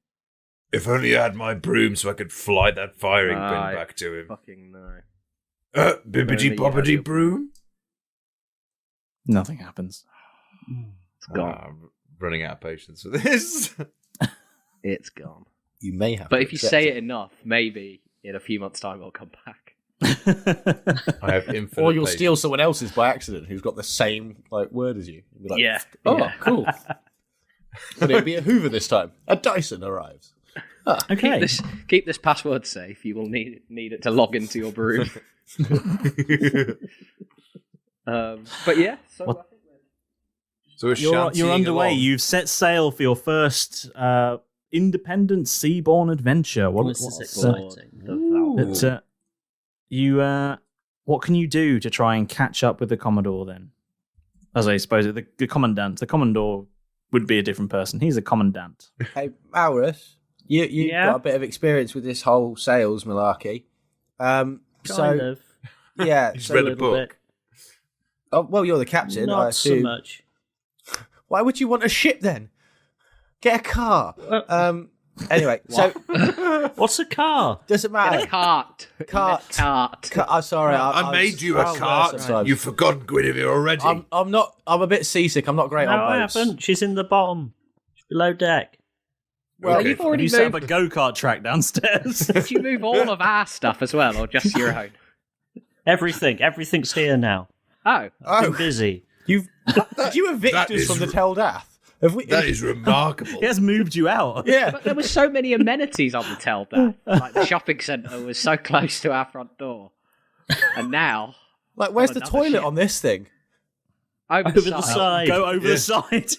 If only I had my broom so I could fly that firing pin back to him. Fucking no. Bibbidi bobbidi broom? Nothing happens. It's gone. I'm running out of patience for this. It's gone. You may have. But if you say it enough, maybe in a few months' time it'll come back. I have infinite Or you'll patience. steal someone else's by accident who's got the same word as you. You'll be like, Yeah. Oh, Yeah. cool. But it'll be a Hoover this time. A Dyson arrives. Okay. Keep this password safe. You will need it to log into your broom. But yeah, so I think So you're underway. Along. You've set sail for your first independent seaborne adventure. This is exciting. What can you do to try and catch up with the Commodore then? As I suppose the Commandant. The Commodore would be a different person. He's a Commandant. Hey, Malrus, you've got a bit of experience with this whole sales malarkey. Kind of. Yeah. He's so read a book. Oh, well, you're the captain, Not I assume. so much. Why would you want a ship then? Get a car. Anyway, so What's a car? doesn't matter. a cart. Cart. I'm sorry. I made you a cart. You've forgotten Guinevere already. I'm not. I'm a bit seasick. I'm not great No, on I boats. haven't. She's in the bottom. She's below deck. Well, Okay. you've already You set up moved. a go-kart track downstairs. Did you move all of our stuff as well, or just your own? Everything's here now. Oh, Been busy. Did you evict That us is from the r- Teldath? Have we? That is remarkable. He has moved you out. Yeah. but there were so many amenities on the Teldath. Like the shopping centre was so close to our front door, and now Like, where's the another toilet ship. on this thing? over the side. Go over the side.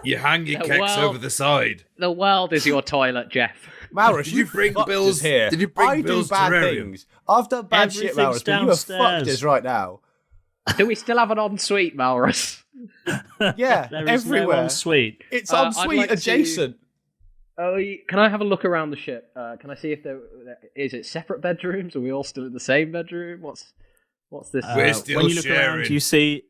You hang your The keks world- over the side. The world is your toilet, Jeff. Malrus, Did you bring fucked Bill's- us here. did you bring I Bill's do bad terrarium? things. I've done bad shit, Everything's Malrus, but you have fucked downstairs. us right now. Do we still have an ensuite, Malrus? Yeah, There is everywhere. no ensuite. It's I'd ensuite like to- adjacent. Oh, can I have a look around the ship? Can I see if is it separate bedrooms? Are we all still in the same bedroom? What's this? We're still When you look sharing. around, you see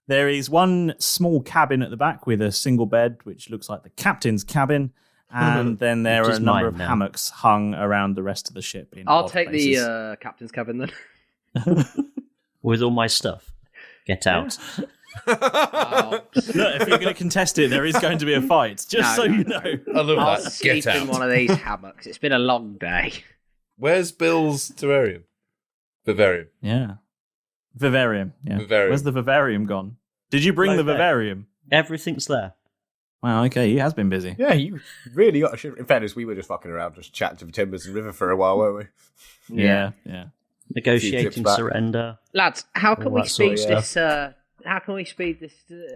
there is one small cabin at the back with a single bed, which looks like the captain's cabin, and then there Which are is a number mine of now. hammocks hung around the rest of the ship. In I'll odd take places. the captain's cabin then. With all my stuff. Get out. Oh, Look, if you're going to contest it, there is going to be a fight. Just so you know. I love I'll that. sleep Get in out. one of these hammocks. It's been a long day. Where's Bill's terrarium? Vivarium. Yeah. Vivarium. Yeah. Vivarium. Where's the vivarium gone? Did you bring Right the there. vivarium? Everything's there. Wow, okay, he has been busy. Yeah, you really got a shit. In fairness, we were just fucking around, just chatting to Timbers and River for a while, weren't we? Yeah. Negotiating back. surrender. Lads, how can All we that sort speed of this? How can we speed this?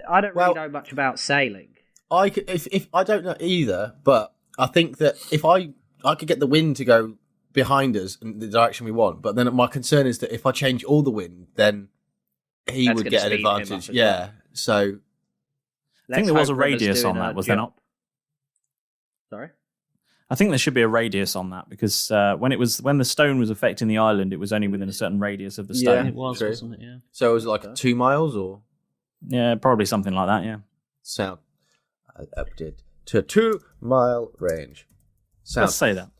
I don't really know much about sailing. I could, if I don't know either, but I think that if I could get the wind to go behind us in the direction we want, but then my concern is that if I change all the wind, then he That's would gonna get an speed him up advantage. as Yeah, well. so I think there was a radius on that, was there not? Sorry. I think there should be a radius on that because when the stone was affecting the island, it was only within a certain radius of the stone. It was, true. wasn't it? Yeah. So was it like 2 miles or Yeah, probably something like that. Yeah. sound? I upped it to a 2 mile range. Sound. Let's say that.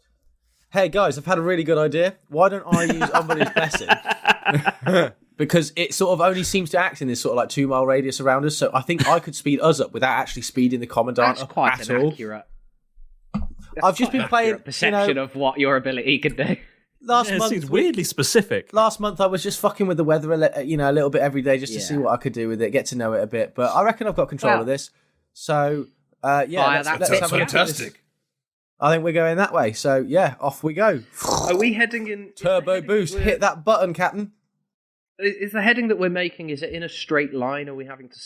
Hey guys, I've had a really good idea. Why don't I use Unbuddy's blessing? Because it sort of only seems to act in this sort of like 2 mile radius around us. So I think I could speed us up without actually speeding the commandant That's up quite at an all. accurate. I've just been playing Perception of what your ability can do. Last Yeah, it month. seems weirdly specific. Last month I was just fucking with the weather, a little bit every day just to see what I could do with it, get to know it a bit. But I reckon I've got control of this. So Fire let's that have bitch a look at this. Fantastic. I think we're going that way. So yeah, off we go. Are we heading in Turbo boost. Hit that button, Captain. Is the heading that we're making? Is it in a straight line? Are we having to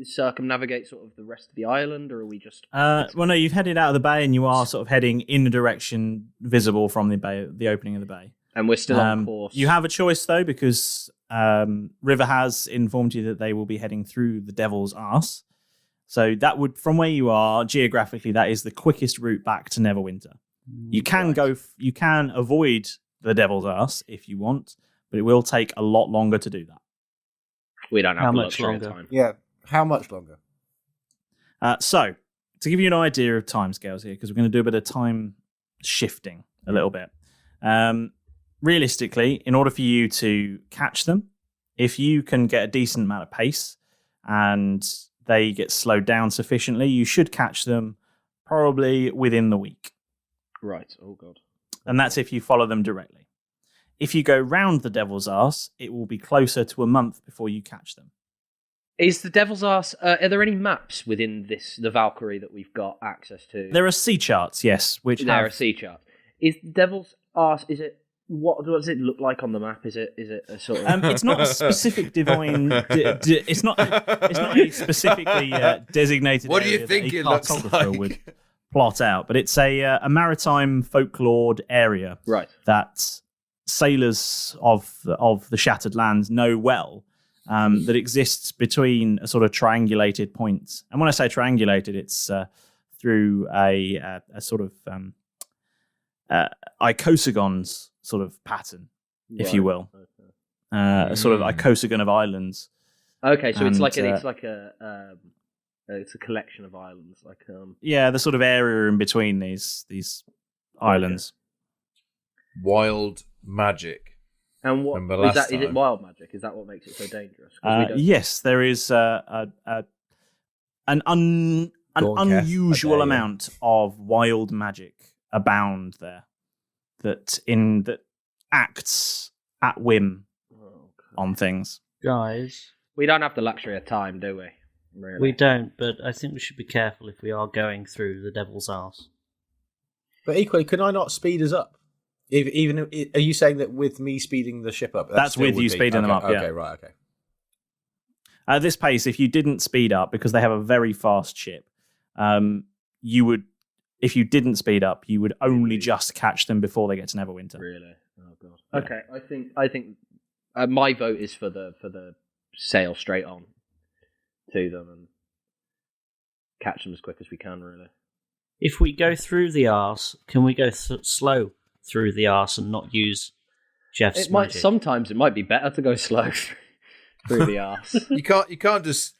circumnavigate sort of the rest of the island, or are we just? Well, no, you've headed out of the bay and you are sort of heading in the direction visible from the bay, the opening of the bay. And we're still on course. You have a choice though, because River has informed you that they will be heading through the Devil's Arse. So that would, from where you are geographically, that is the quickest route back to Neverwinter. You can you can avoid the Devil's Arse if you want, but it will take a lot longer to do that. We don't have How the much luxury of longer? time. Yeah. How much longer? So, to give you an idea of timescales here, because we're going to do a bit of time shifting a little bit. Realistically, in order for you to catch them, if you can get a decent amount of pace and they get slowed down sufficiently, you should catch them probably within the week. Right. Oh, God. And that's if you follow them directly. If you go round the Devil's Arse, it will be closer to a month before you catch them. Is the Devil's Arse? Are there any maps within the Valkyrie that we've got access to? There are sea charts, yes. There are sea charts. Is the Devil's Arse? Is it? What does it look like on the map? Is it a sort of? It's not a specific divine. It's not a specifically designated. What do you area think that a it looks cartographer like? would plot out, but it's a maritime folklore area, right? That sailors of the Shattered Lands know well. That exists between a sort of triangulated point, and when I say triangulated, it's through a sort of icosagons sort of pattern, if you will, a sort of icosagon of islands. Okay, so it's like it's a collection of islands, yeah, the sort of area in between these islands. Wild magic. And what is that? Is it wild magic? Is that what makes it so dangerous? Yes, there is an unusual amount of wild magic abound there that acts at whim on things. Guys, we don't have the luxury of time, do we? Really? We don't, but I think we should be careful if we are going through the Devil's Arse. But equally, can I not speed us up? Are you saying that with me speeding the ship up? That's with you speeding them up, yeah. Okay, right, okay. At this pace, if you didn't speed up, because they have a very fast ship, you would, if you didn't speed up, you would only just catch them before they get to Neverwinter. Really? Oh god. Yeah. Okay, I think my vote is for the sail straight on to them and catch them as quick as we can. Really. If we go through the arse, can we go slow through the arse and not use Jeff's magic? Sometimes it might be better to go slow through the arse. You can't just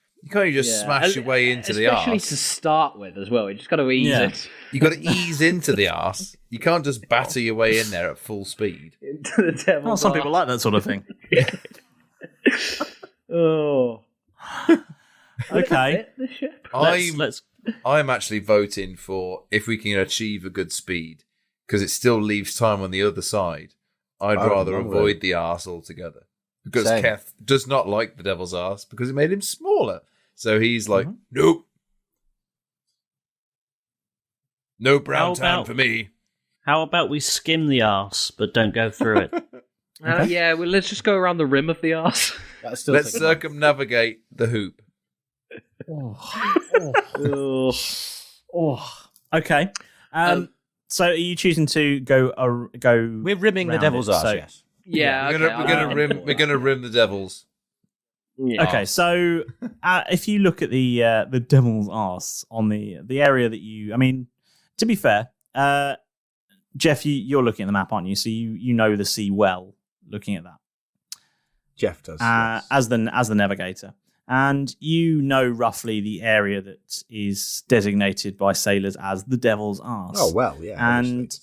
smash your way into the arse. Especially to start with as well. You just got to ease it. You got to ease into the arse. You can't just batter your way in there at full speed. Into the devil's some people like that sort of thing. Oh. Okay. The ship. I'm actually voting for if we can achieve a good speed, because it still leaves time on the other side. I'd rather avoid the arse altogether. Because Keth does not like the Devil's Arse because it made him smaller. So he's like, nope. No brown town for me. How about we skim the arse, but don't go through it? Yeah, well, let's just go around the rim of the arse. Let's circumnavigate the hoop. Okay. So are you choosing to go? We're rimming the Devil's Arse. Yes. Yeah, we're gonna rim the Devils. Yeah. Okay, so if you look at the Devil's Arse on the area that you, I mean, to be fair, Jeff, you're looking at the map, aren't you? So you know the sea well, looking at that. Jeff does yes. as the navigator, and you know roughly the area that is designated by sailors as the Devil's Arse. Oh well, yeah. And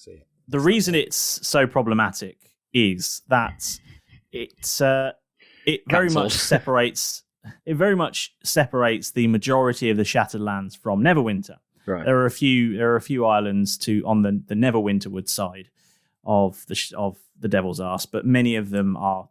the reason it's so problematic is that it very much separates the majority of the Shattered Lands from Neverwinter. Right. There are a few islands on the Neverwinterward side of the Devil's Arse, but many of them are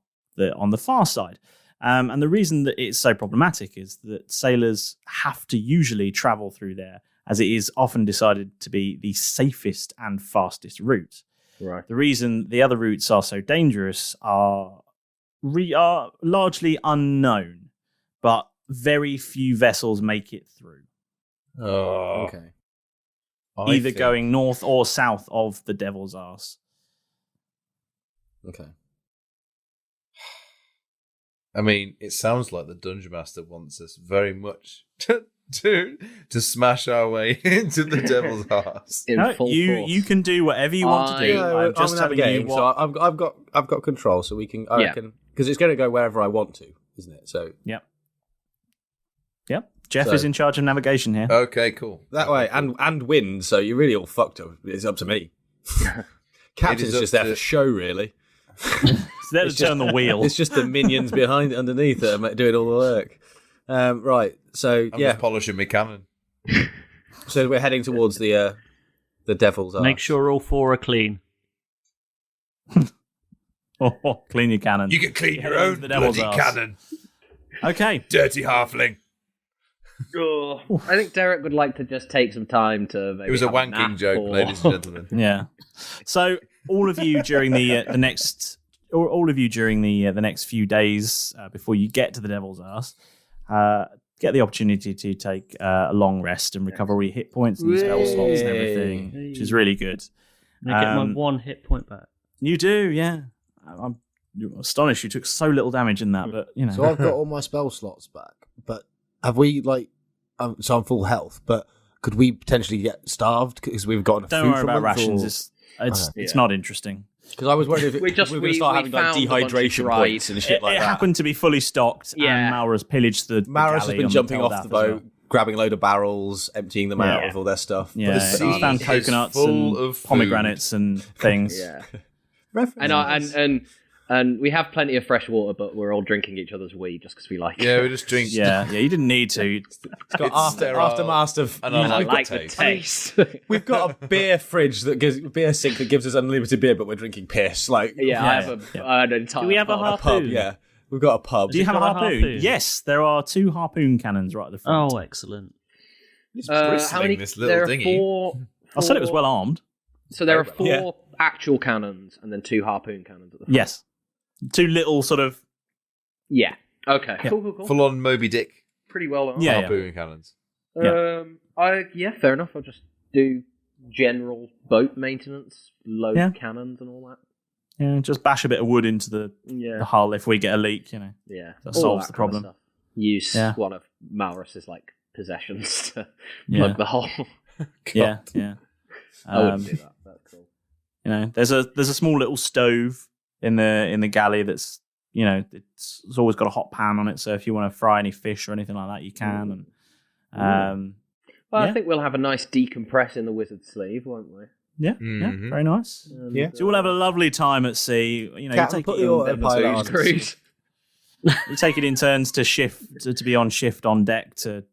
on the far side. And the reason that it's so problematic is that sailors have to usually travel through there, as it is often decided to be the safest and fastest route. Right. The reason the other routes are so dangerous are largely unknown, but very few vessels make it through. Oh, Okay. Either going north or south of the Devil's Arse. Okay. I mean, it sounds like the Dungeon Master wants us very much to smash our way into the Devil's Arse. You can do whatever you want to do. I'm just telling you what... So I've got control, so we can. I reckon because it's going to go wherever I want to, isn't it? So Yep. Jeff is in charge of navigation here. Okay, cool. That way, and wind. So you're really all fucked up. It's up to me. Captain's just there for show, really. It's there to turn the wheel. It's just the minions behind underneath that are doing all the work. Right. So I'm just polishing my cannon. So we're heading towards the Devil's Arse. Make sure all 4 are clean. Clean your cannon. You can clean your own bloody cannon. Okay. Dirty halfling. I think Derek would like to just take some time to. Maybe It was a wanking joke, ladies and gentlemen. Yeah. So all of you during the next few days before you get to the Devil's Arse, get the opportunity to take a long rest and recover all your hit points and spell slots and everything, which is really good. I get my 1 hit point back. You do, yeah. I'm astonished you took so little damage in that, but you know. So I've got all my spell slots back, but have we so I'm full health, but could we potentially get starved because we've got enough Don't food worry for about a month, rations. It's not interesting. Because I was wondering if we we're going to start having dehydration points and shit like it that. happened to be fully stocked, and Malrus pillaged the Malrus has galley been on jumping the off the boat, grabbing a load of barrels, emptying them out of all their stuff. Yeah, he's found coconuts and pomegranates and things. Yeah. And we have plenty of fresh water, but we're all drinking each other's wee just because we like it. Yeah, we just drink. Yeah, you didn't need to. It's got aftermath of. And I like the taste. We've got a beer fridge beer sink that gives us unlimited beer, but we're drinking piss. I have an entire. Do we have a harpoon? pub? Yeah, we've got a pub. Do you have a harpoon? Yes, there are 2 harpoon cannons right at the front. Oh, excellent. It's bristling, this little dinghy. I said it was well armed. So there are 4 actual cannons and then 2 harpoon cannons at the front. Yes. 2 little sort of... Yeah. Okay. Yeah. Cool. Full on Moby Dick. Pretty well armed. Harpoon cannons. Fair enough. I'll just do general boat maintenance, load cannons and all that. Yeah, just bash a bit of wood into the hull if we get a leak, you know. Yeah. That solves the problem. Use one of Malrus's possessions to plug the hole. Yeah. I wouldn't do that. That's cool. You know, there's a small little stove in the galley that's, you know, it's always got a hot pan on it, so if you want to fry any fish or anything like that, you can. And I think we'll have a nice decompress in the wizard's sleeve, won't we? Yeah, very nice. So we'll have a lovely time at sea. You know, you take it in turns to shift to be on shift on deck to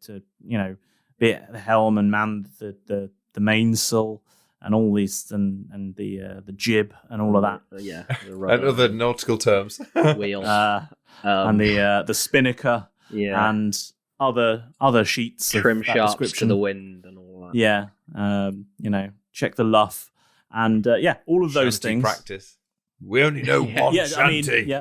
you know, be at the helm and man the mainsail and all these and the jib and all of that. And other nautical terms. Wheel. And the spinnaker and other sheets trim of that sharps description. to the wind and all that. Yeah. You know, check the luff and all of those Shanty things. Practice. We only know one shanty.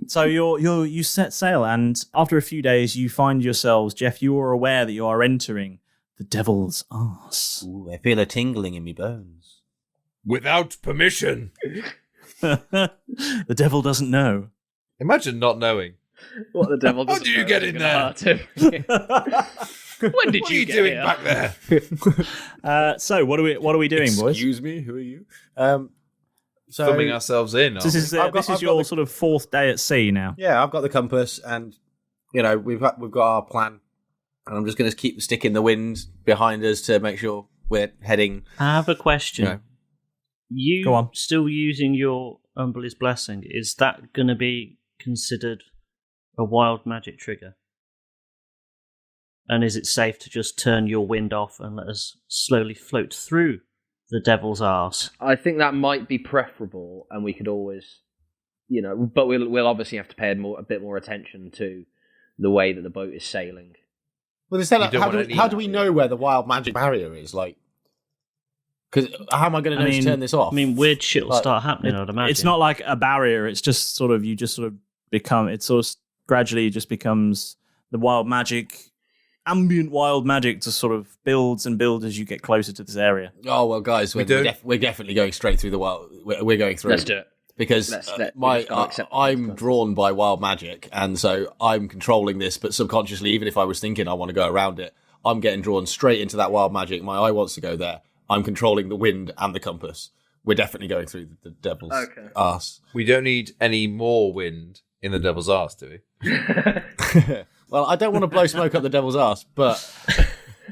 So you set sail, and after a few days, you find yourselves, Jeff. You are aware that you are entering the Devil's Arse. Ooh, I feel a tingling in my bones. Without permission. The devil doesn't know. Imagine not knowing. What the devil doesn't How do you get in there? When did What are you doing back there? So what are we doing, boys? Excuse me, who are you? So Thumbing ourselves in. This is your sort of 4th day at sea now. Yeah, I've got the compass, and you know we've got our plan, and I'm just going to keep the stick in the wind behind us to make sure we're heading. I have a question. You Go on. still using your Umble's Blessing? Is that going to be considered a wild magic trigger? And is it safe to just turn your wind off and let us slowly float through the Devil's Arse? I think that might be preferable, and we could always, you know, but we'll obviously have to pay a bit more attention to the way that the boat is sailing. Well, how do we know where the wild magic barrier is? Because how am I going to know to turn this off? I mean, weird shit will start happening, I'd imagine. It's not like a barrier. It's just sort of, you just sort of become, it's sort of gradually it just becomes the wild magic, ambient wild magic just sort of builds and builds as you get closer to this area. Oh, well, guys, we're definitely going straight through the wild. We're going through. Let's do it. Because I'm drawn by wild magic, and so I'm controlling this, but subconsciously, even if I was thinking I want to go around it, I'm getting drawn straight into that wild magic. My eye wants to go there. I'm controlling the wind and the compass. We're definitely going through the devil's arse. We don't need any more wind in the devil's arse, do we? Well, I don't want to blow smoke up the devil's arse, but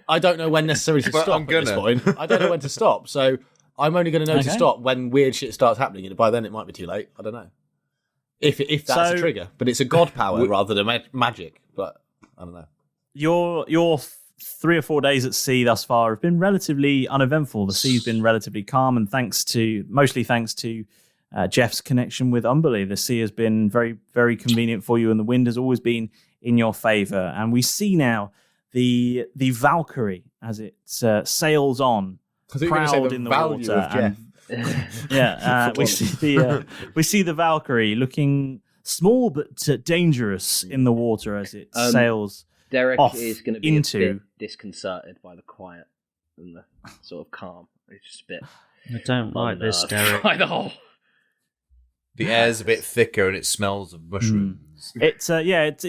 I don't know when necessarily to stop at this point. I don't know when to stop, so I'm only going to know to stop when weird shit starts happening, and by then it might be too late. I don't know. If that's a trigger. But it's a god power rather than magic, but I don't know. Your 3 or 4 days at sea thus far have been relatively uneventful. The sea's been relatively calm, and mostly thanks to Jeff's connection with Umberley. The sea has been very, very convenient for you, and the wind has always been in your favour. And we see now the Valkyrie as it sails on, proud in the water. We see the Valkyrie looking small but dangerous in the water as it sails. Derek off is going to be a bit disconcerted by the quiet and the sort of calm. It's just a bit. I don't like this, Derek. I know. The air's a bit thicker and it smells of mushrooms. It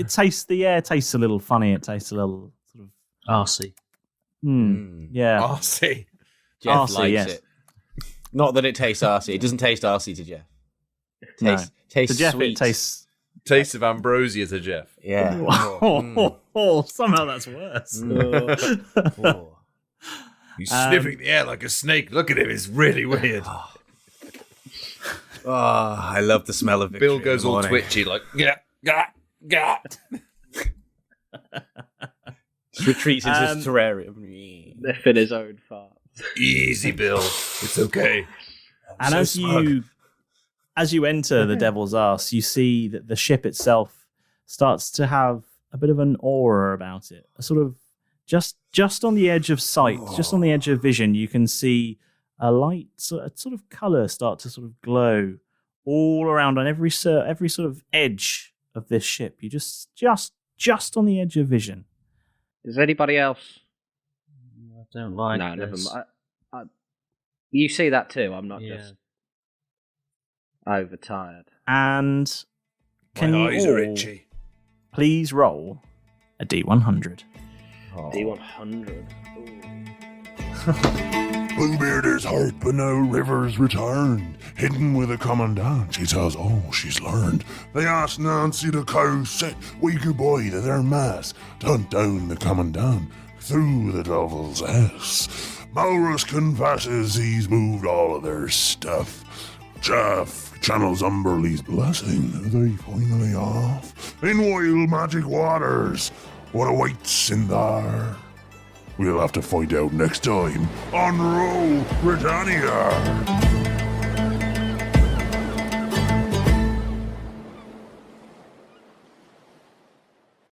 tastes. The air tastes a little funny. It tastes a little sort of arsey. Yeah, arsey. Jeff likes it. Not that it tastes arsey. It doesn't taste arsey to Jeff. Tastes to Jeff, sweet. it tastes. Taste of ambrosia to Jeff. Yeah. Somehow that's worse. He's sniffing the air like a snake. Look at him. It's really weird. I love the smell of victory. Bill goes all twitchy like, gah. Just retreats into his terrarium. Sniffing his own farts. Easy, Bill. It's okay. And as you enter the Devil's Arse, you see that the ship itself starts to have a bit of an aura about it. A sort of just on the edge of sight, just on the edge of vision, you can see a light, a sort of colour start to sort of glow all around on every sort of edge of this ship. You just on the edge of vision. Does anybody else? I don't like No, never this. mind. You see that too. I'm not just overtired. And can My you eyes are itchy. Please roll a D100. D100. Bluebeard is hurt, but no River's returned. Hidden with a commandant, she tells all she's learned. They ask Nancy the cow set, we goodbye to their mass. To hunt down the commandant through the devil's ass. Malrus confesses he's moved all of their stuff. Jeff channels Umberley's blessing. Are they finally off? In wild magic waters, what awaits in there? We'll have to find out next time on Roll Britannia.